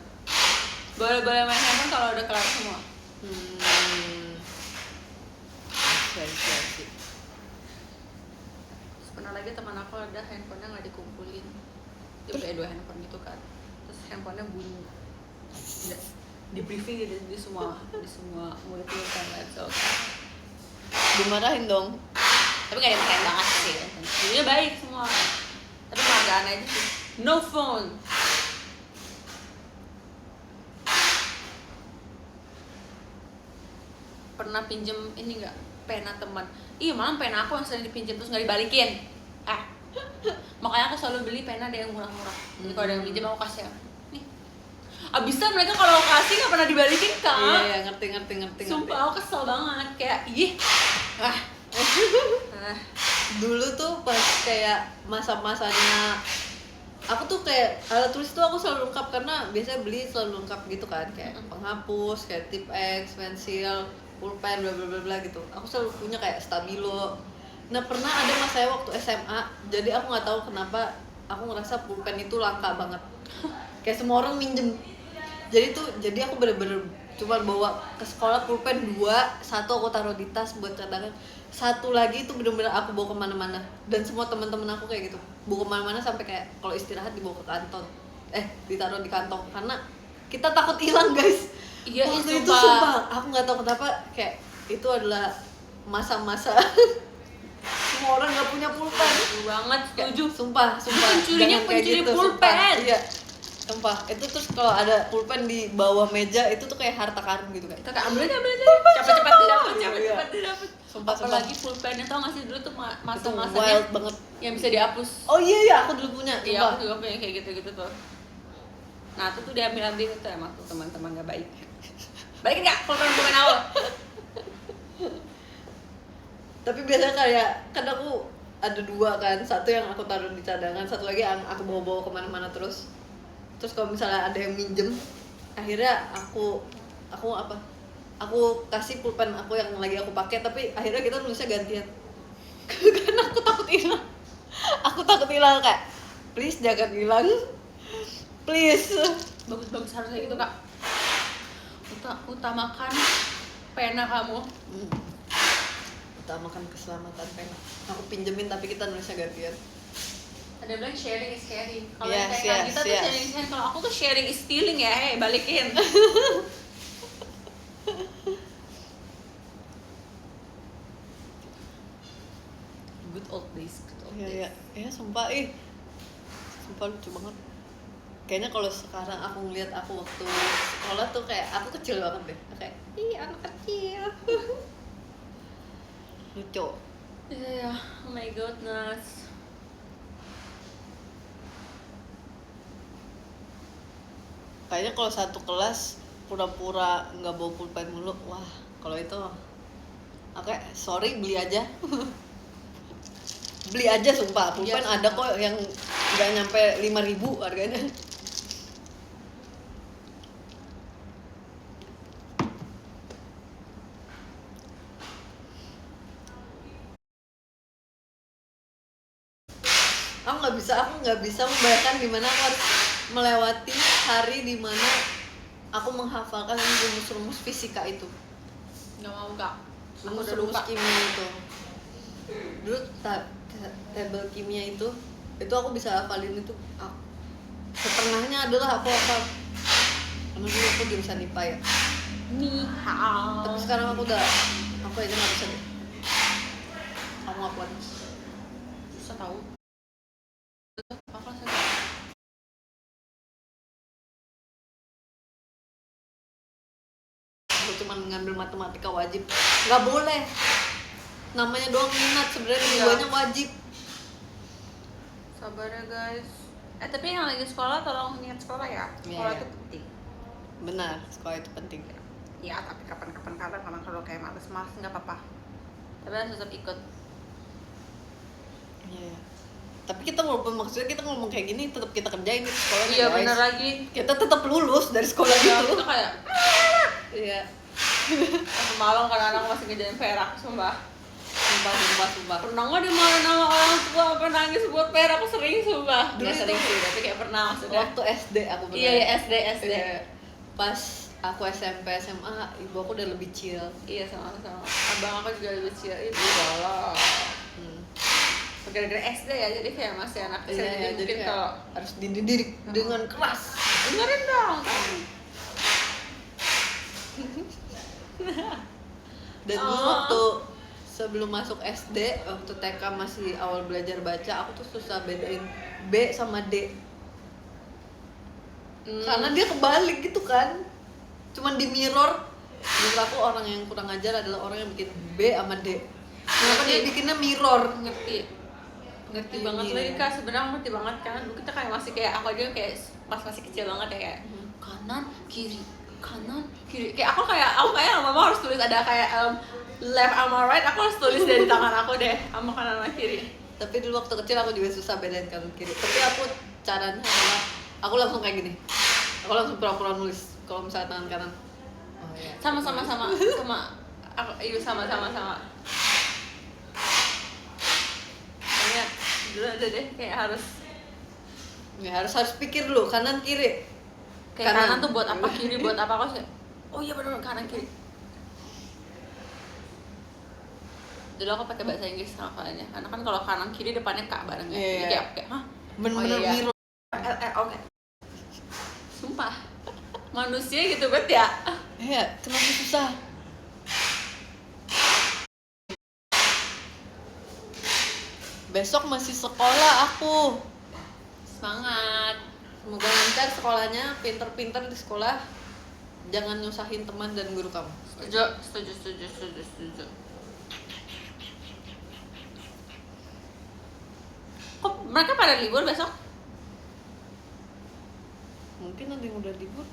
Boleh main handphone kalau udah kelar semua. Sih. Terus pernah lagi teman aku ada handphonenya nggak dikumpulin, dia punya 2 handphone gitu kan, terus handphonenya bunyi. Di briefing di semua murid-murid kan so, Dimarahin dong. tapi nggak dimarahin banget sih, jadinya baik semua, tapi malah agak aneh aja sih, no phone. Pernah pinjem ini nggak, pena teman? Iya, malah pena aku yang sering dipinjem terus nggak dibalikin. Makanya aku selalu beli pena deh yang murah-murah. Jadi kalau ada yang pinjem aku kasih, nih. Abisnya mereka kalau kasih nggak pernah dibalikin kak. Iya, ngerti. Sumpah aku kesel banget, kayak ih. Dulu tuh pas kayak masa-masanya aku tuh kayak alat tulis tuh aku selalu lengkap, karena biasanya beli selalu lengkap gitu kan, kayak penghapus, kayak tip X, pensil, pulpen, bla bla bla bla gitu. Aku selalu punya kayak stabilo. Nah pernah ada masanya waktu SMA, jadi aku nggak tahu kenapa aku ngerasa pulpen itu langka banget. Kayak semua orang minjem. Jadi aku bener-bener cuma bawa ke sekolah pulpen 2, 1 aku taruh di tas buat cadangan, 1 lagi itu bener-bener aku bawa kemana-mana. Dan semua teman-teman aku kayak gitu, bawa kemana-mana sampai kayak kalau istirahat dibawa ke kantong, ditaruh di kantong, karena kita takut hilang guys. Iya, Waktu itu sumpah. sumpah aku nggak tahu kenapa, kayak itu adalah masa-masa semua orang nggak punya pulpen. Banget Kayak, setuju. sumpah Pencurinya jangan kayak pencuri gitu, pulpen. sumpah. Iya, sumpah itu terus kalau ada pulpen di bawah meja itu tuh kayak harta karun gitu kan. Kakak ambil aja, cepet-cepet didapat, Iya. cepet-cepet didapat. Sumpah. Apalagi pulpennya, tau gak sih dulu tuh Itu masa-masanya wild banget. yang bisa dihapus. Oh iya aku dulu punya. Iya, Sumpah. aku juga punya kayak gitu-gitu tuh. Nah, itu tuh diambil-ambil itu emang tuh teman-teman gak baik. Balikin gak pulpen awal? Tapi biasanya kayak kan aku ada 2 kan, 1 yang aku taruh di cadangan, 1 lagi yang aku bawa-bawa kemana-mana terus kalau misalnya ada yang minjem, akhirnya aku kasih pulpen aku yang lagi aku pakai, tapi akhirnya kita nulisnya gantian. Karena aku takut hilang kayak please jangan hilang, please. Bagus harusnya gitu kak. Utamakan pena kamu. utamakan keselamatan pena. Aku pinjemin tapi kita nulisnya gantian. Ada yang bilang sharing is caring. Kalau Yes, kayak yes, kita tuh yes. sharing is caring. Kalau aku tuh sharing is stealing ya, balikin. Good old days, good old days. Ya sumpah sumpah lucu banget. Kayaknya kalau sekarang aku ngeliat aku waktu sekolah tuh kayak aku kecil banget deh, kayak anak kecil. Lucu. Iya ya, oh my goodness. Kayaknya kalau satu kelas pura-pura nggak bawa pulpen mulu, wah kalau itu oke sorry beli aja. Beli aja sumpah, pulpen Iya, ada kok yang nggak nyampe 5.000 harganya. Aku nggak bisa membayangkan gimana aku harus melewati hari dimana aku menghafalkan rumus-rumus fisika itu, Nggak mau Kak. Aku udah rumus-rumus lupa. kimia itu. Dulu tabel kimia itu aku bisa hafalin itu. Setengahnya adalah aku hafal. Karena dulu aku jurusan IPA ya. Ni hao. Tapi sekarang aku aja nggak bisa deh. Aku nggak kuat. Susah tahu. Apa sih? Aku cuma ngambil matematika wajib, nggak boleh. Namanya doang minat, sebenarnya Iya. keduanya wajib. Sabar ya guys. Tapi yang lagi sekolah tolong niat sekolah ya. Sekolah Iya. itu penting. Benar, sekolah itu penting. Ya, tapi kapan-kapan kadang kalau kayak males-males nggak apa-apa. Tapi harus tetap ikut. Iya. Tapi kita walaupun maksudnya kita ngomong kayak gini, tetap kita kerjain itu sekolahnya. Iya guys. bener lagi. Kita tetap lulus dari sekolah Ya, gitu. kita kayak Iya. malam kadang-kadang masih ngejain perak, sumpah. Sumpah. Pernah nggak dimarahin sama orang tua sampai nangis buat perak? Aku sering, sumpah. Dulu Nggak sering itu- sih, tapi kayak pernah maksudnya. Waktu SD aku bener. Iya, SD. Iya. Pas aku SMP SMA, ibu aku udah lebih chill. Iya, sama-sama. Abang aku juga lebih chill. Itu galak. Gara-gara SD ya, jadi kayak masih anak kecil. Iya, Jadi jadi mungkin kayak kalau harus dididik dengan keras. dengerin dong. Dan dulu Oh. waktu sebelum masuk SD, waktu TK masih awal belajar baca, aku tuh susah bedain B sama D. Karena dia kebalik gitu kan. Cuman di mirror. Menurut aku orang yang kurang ajar adalah orang yang bikin B sama D. Kenapa dia bikinnya mirror? ngerti Iya. banget lagi Kak, sebenarnya ngerti banget kan. Dulu kita kayak masih kayak aku aja kayak pas masih kecil banget ya kayak kanan kiri kayak aku kayak mama harus tulis ada kayak left sama right, aku harus tulis dari tangan aku deh sama kanan sama kiri. Tapi dulu waktu kecil aku juga susah bedain kanan kiri. Tapi aku caranya adalah aku langsung kayak gini. Aku langsung pura-pura nulis kalau misalnya tangan kanan. Oh iya. sama aku iya sama kayaknya dulu ada deh kayak harus Ya, harus pikir dulu kanan kiri. kayak kanan tuh buat apa, kiri buat apa, aku sih oh iya benar kanan kiri. Dulu aku pakai bahasa Inggris hafalannya karena kan kalau kanan kiri depannya K bareng ya. Iya. Jadi kayak hah Bener-bener iya. mirror. Oke. Sumpah manusia gitu banget ya. Iya, kenapa susah? Besok masih sekolah aku. Semangat. Semoga lancar sekolahnya, pinter-pinter di sekolah. Jangan nyusahin teman dan guru kamu. Setuju. Kok mereka pada libur besok? Mungkin ada yang udah libur.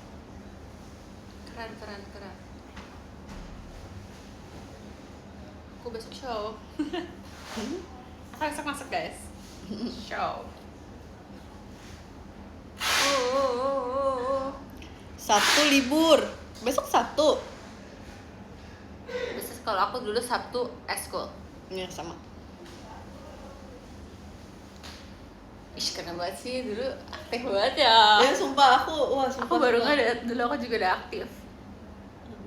Keren. Aku besok show. Aku besok masuk guys. Show. Sabtu libur. Besok Sabtu. Biasanya kalau aku dulu Sabtu eskul. Ya sama. Ih keren banget sih, dulu aktif banget ya. Ya sumpah aku Aku baru nggak ada, dulu aku juga udah aktif.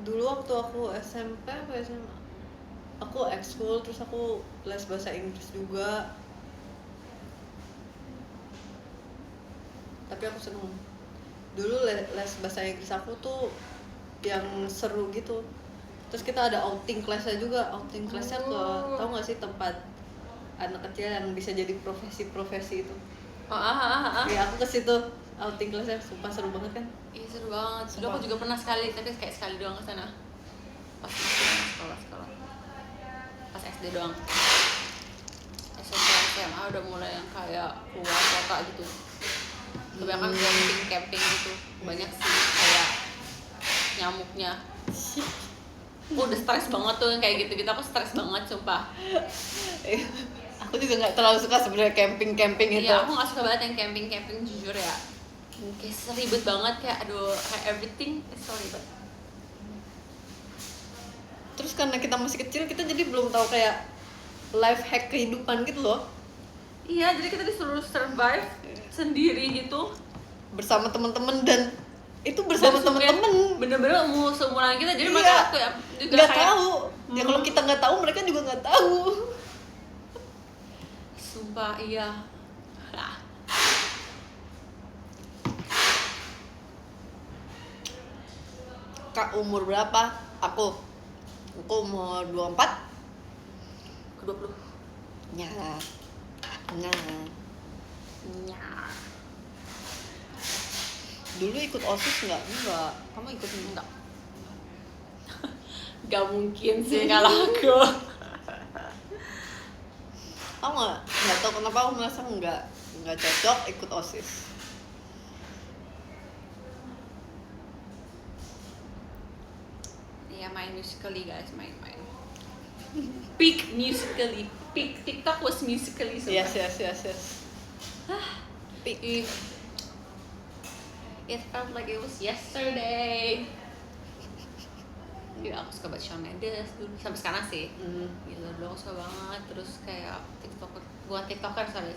Dulu waktu aku SMP apa SMA? aku ekskul, terus aku les bahasa Inggris juga. Tapi aku seneng. Dulu les bahasa Inggris aku tuh yang seru gitu. Terus kita ada outing kelasnya juga. Outing kelasnya ke, tau gak sih tempat anak kecil yang bisa jadi profesi-profesi itu. Ya aku ke situ outing kelasnya, sumpah seru banget kan. Iya seru banget. Dulu aku juga pernah sekali, tapi kayak sekali doang ke sana. Pas masih sekolah. Pas SD doang. SMP SMA udah mulai yang kayak keluar kota gitu. Kebanyakan camping gitu. Banyak sih kayak nyamuknya. Aku udah stres banget tuh yang kayak gitu-gitu, aku stres banget sumpah. Aku juga nggak terlalu suka sebenarnya camping itu. Iya, aku nggak suka banget yang camping jujur ya. Kayak seribet banget, kayak aduh, kayak everything is so ribet. Terus karena kita masih kecil, kita jadi belum tahu kayak life hack kehidupan gitu loh. Iya, jadi kita disuruh survive sendiri gitu Bersama teman-teman, dan itu bersama teman-teman. Bener-bener seumuran kita, jadi Iya. mereka kayak juga Nggak kayak tahu. Ya kalau kita nggak tahu, mereka juga nggak tahu. sumpah iya. Kak umur berapa? Aku umur 24. Ke 20. Ya. Dulu ikut OSIS nggak? Enggak. Kamu ikut enggak? Gak mungkin sih kalau aku. Aku nggak tahu kenapa aku merasa nggak cocok ikut OSIS. Iya, main musically guys, main. Peak musically, peak TikTok was musically sumpah. Yes. Peak. It felt like it was yesterday. Iya, aku suka banget Shawn Mendes dulu, sampai sekarang sih. Gila, dulu aku suka banget. Terus kayak TikToker, sorry,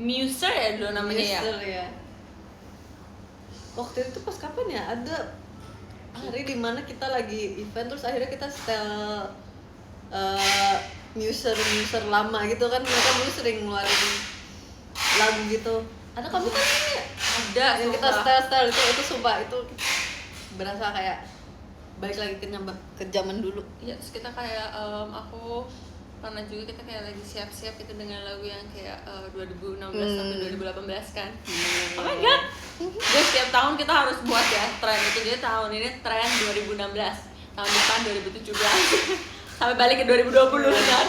muser ya dulu namanya ya. Waktu itu pas kapan ya? Ada hari dimana kita lagi event, terus akhirnya kita setel muser lama gitu kan. Mereka dulu sering ngeluarin lagu gitu. Ada kamu kan ya? Ada, Yang kita setel itu sumpah, itu berasa kayak balik lagi ke zaman dulu. Ya, terus kita kayak aku pernah juga kita kayak lagi siap-siap itu dengan lagu yang kayak 2016 sampai 2018 kan. Oh my god. Jadi setiap tahun kita harus buat ya tren itu. Jadi tahun ini tren 2016, tahun depan 2017 sampai balik ke 2020 kan.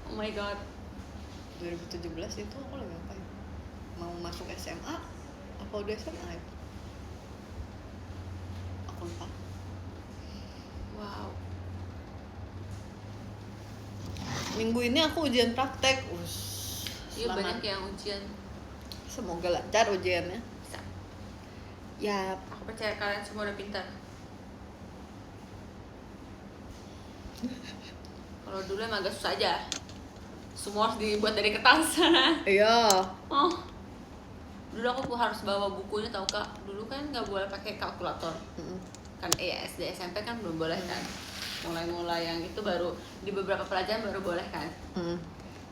Oh my god. 2017 itu aku lagi ngapain? Mau masuk SMA? Apa udah SMA ya? Aku lupa. Wow. Minggu ini aku ujian praktek. Iya, banyak yang ujian. Semoga lancar ujiannya. Bisa. Ya, Aku percaya kalian semua udah pintar. Kalau dulu emang agak susah aja. Semua harus dibuat dari kertas. iya. Oh, dulu aku harus bawa bukunya, tau kak. Dulu kan nggak boleh pakai kalkulator. Kan SD SMP kan belum boleh kan. Mulai yang itu baru di beberapa pelajaran baru boleh kan.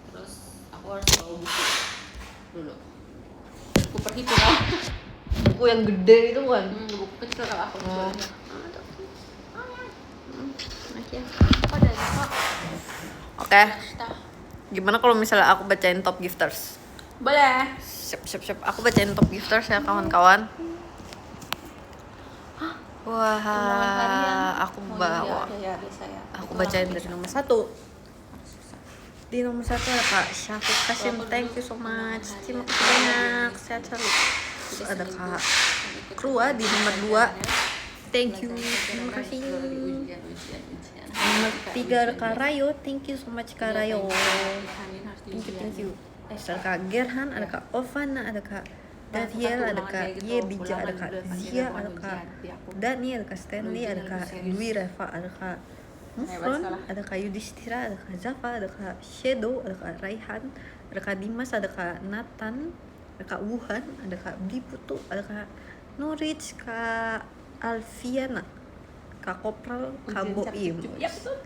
Terus aku harus bawa buku dulu. Buku perhitungan. Buku yang gede itu kan. Buku kecil kalau aku. Oke. Gimana kalau misalnya aku bacain top gifters? Boleh. Siap. Aku bacain top gifters ya kawan-kawan. Wah, aku bawa. Aku bacain dari nomor 1. Di nomor 1 ada Kak Syafiq Kasim, thank you so much. Terima kasih banyak, sehat selalu. Terus ada Kak Krua di nomor 2, thank you, terima kasih. Nomor 3 ada Kak Rayo, thank you so much Kak Rayo. Thank you. Terus ada Kak Gerhan, ada Kak Ovana, ada Kak Daniel, ada Kak Yebija, ada Kak Zia, ada Kak Dani, ada Kak Stanley, ada Kak Dwi Reva, ada Kak Mufron, ada Kak Yudhistira, ada Kak Zafa, ada Kak Shadow, ada Kak Raihan, ada Kak Dimas, ada Kak Nathan, ada Kak Wuhan, ada Kak Bli Putu, ada Kak Norwich, Kak Alfiana, Kak Kopral, Kabo Imus. Ya betul.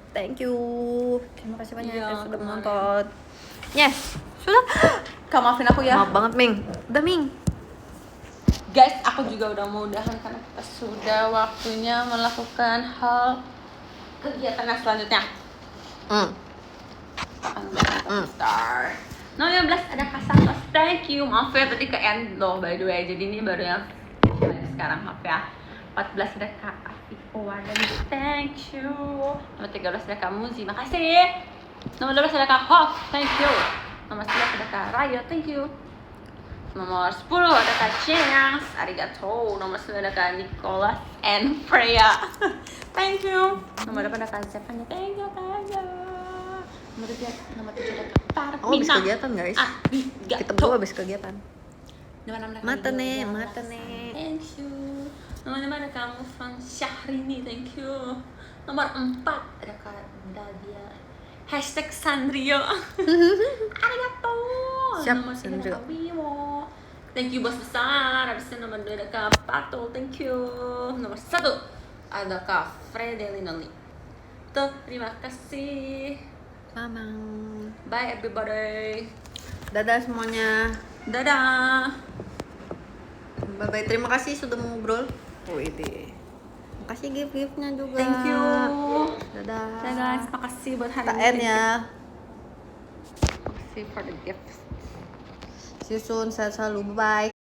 Thank you. Terima kasih banyak Iya, yang sudah kemarin. menonton. Yes, sudah. Kak maafin aku ya. Maaf banget, Ming. Udah, Ming. Guys, aku juga udah mau udahan karena kita sudah waktunya melakukan hal kegiatan yang selanjutnya. Akan start. 19 ada Kasantos, thank you. Maaf ya tadi ke end loh by the way. Jadi ini baru yang live sekarang, maaf ya. 14 ada Kak Afiko Wardan, thank you. Nomor 13 ada Kak Muzi, makasih. Nomor 12 ada Kak Hoff, thank you. Nomor 11 ada Kak Rayo, thank you. Nomor 10 ada Kak Chengs, arigato. Nomor 9 ada Kak Nicholas and Freya, thank you. Nomor 8 ada Kak Zevanya, thank you Kak Aja. Nomor 7 ada Kak Park Oh, habis kegiatan, guys. Kita berdua habis kegiatan. Nomor 6 ada Kak Mata nih, Lydia, mata nih. thank you. Nomor 5 ada Kak Mufan Syahrini, thank you. Nomor 4 ada Kak Dadia, hashtag Sandrio, arigato. Siap, Nomor 3 ada Sandrio. Kak Bimo, thank you bos besar. Habis itu nomor 2 ada Kak Patul, thank you. Nomor 1 ada Kak Fredelinoni. Tuh, terima kasih. Mamang. Bye everybody. Dadah semuanya. Dadah. Bye-bye. Terima kasih sudah ngobrol. Wih, makasih gift-giftnya juga. Thank you. Dadah. Dadah guys, makasih buat hari Kita ini. end ya. Makasih for the gift. See you soon. Sehat selalu. Bye-bye.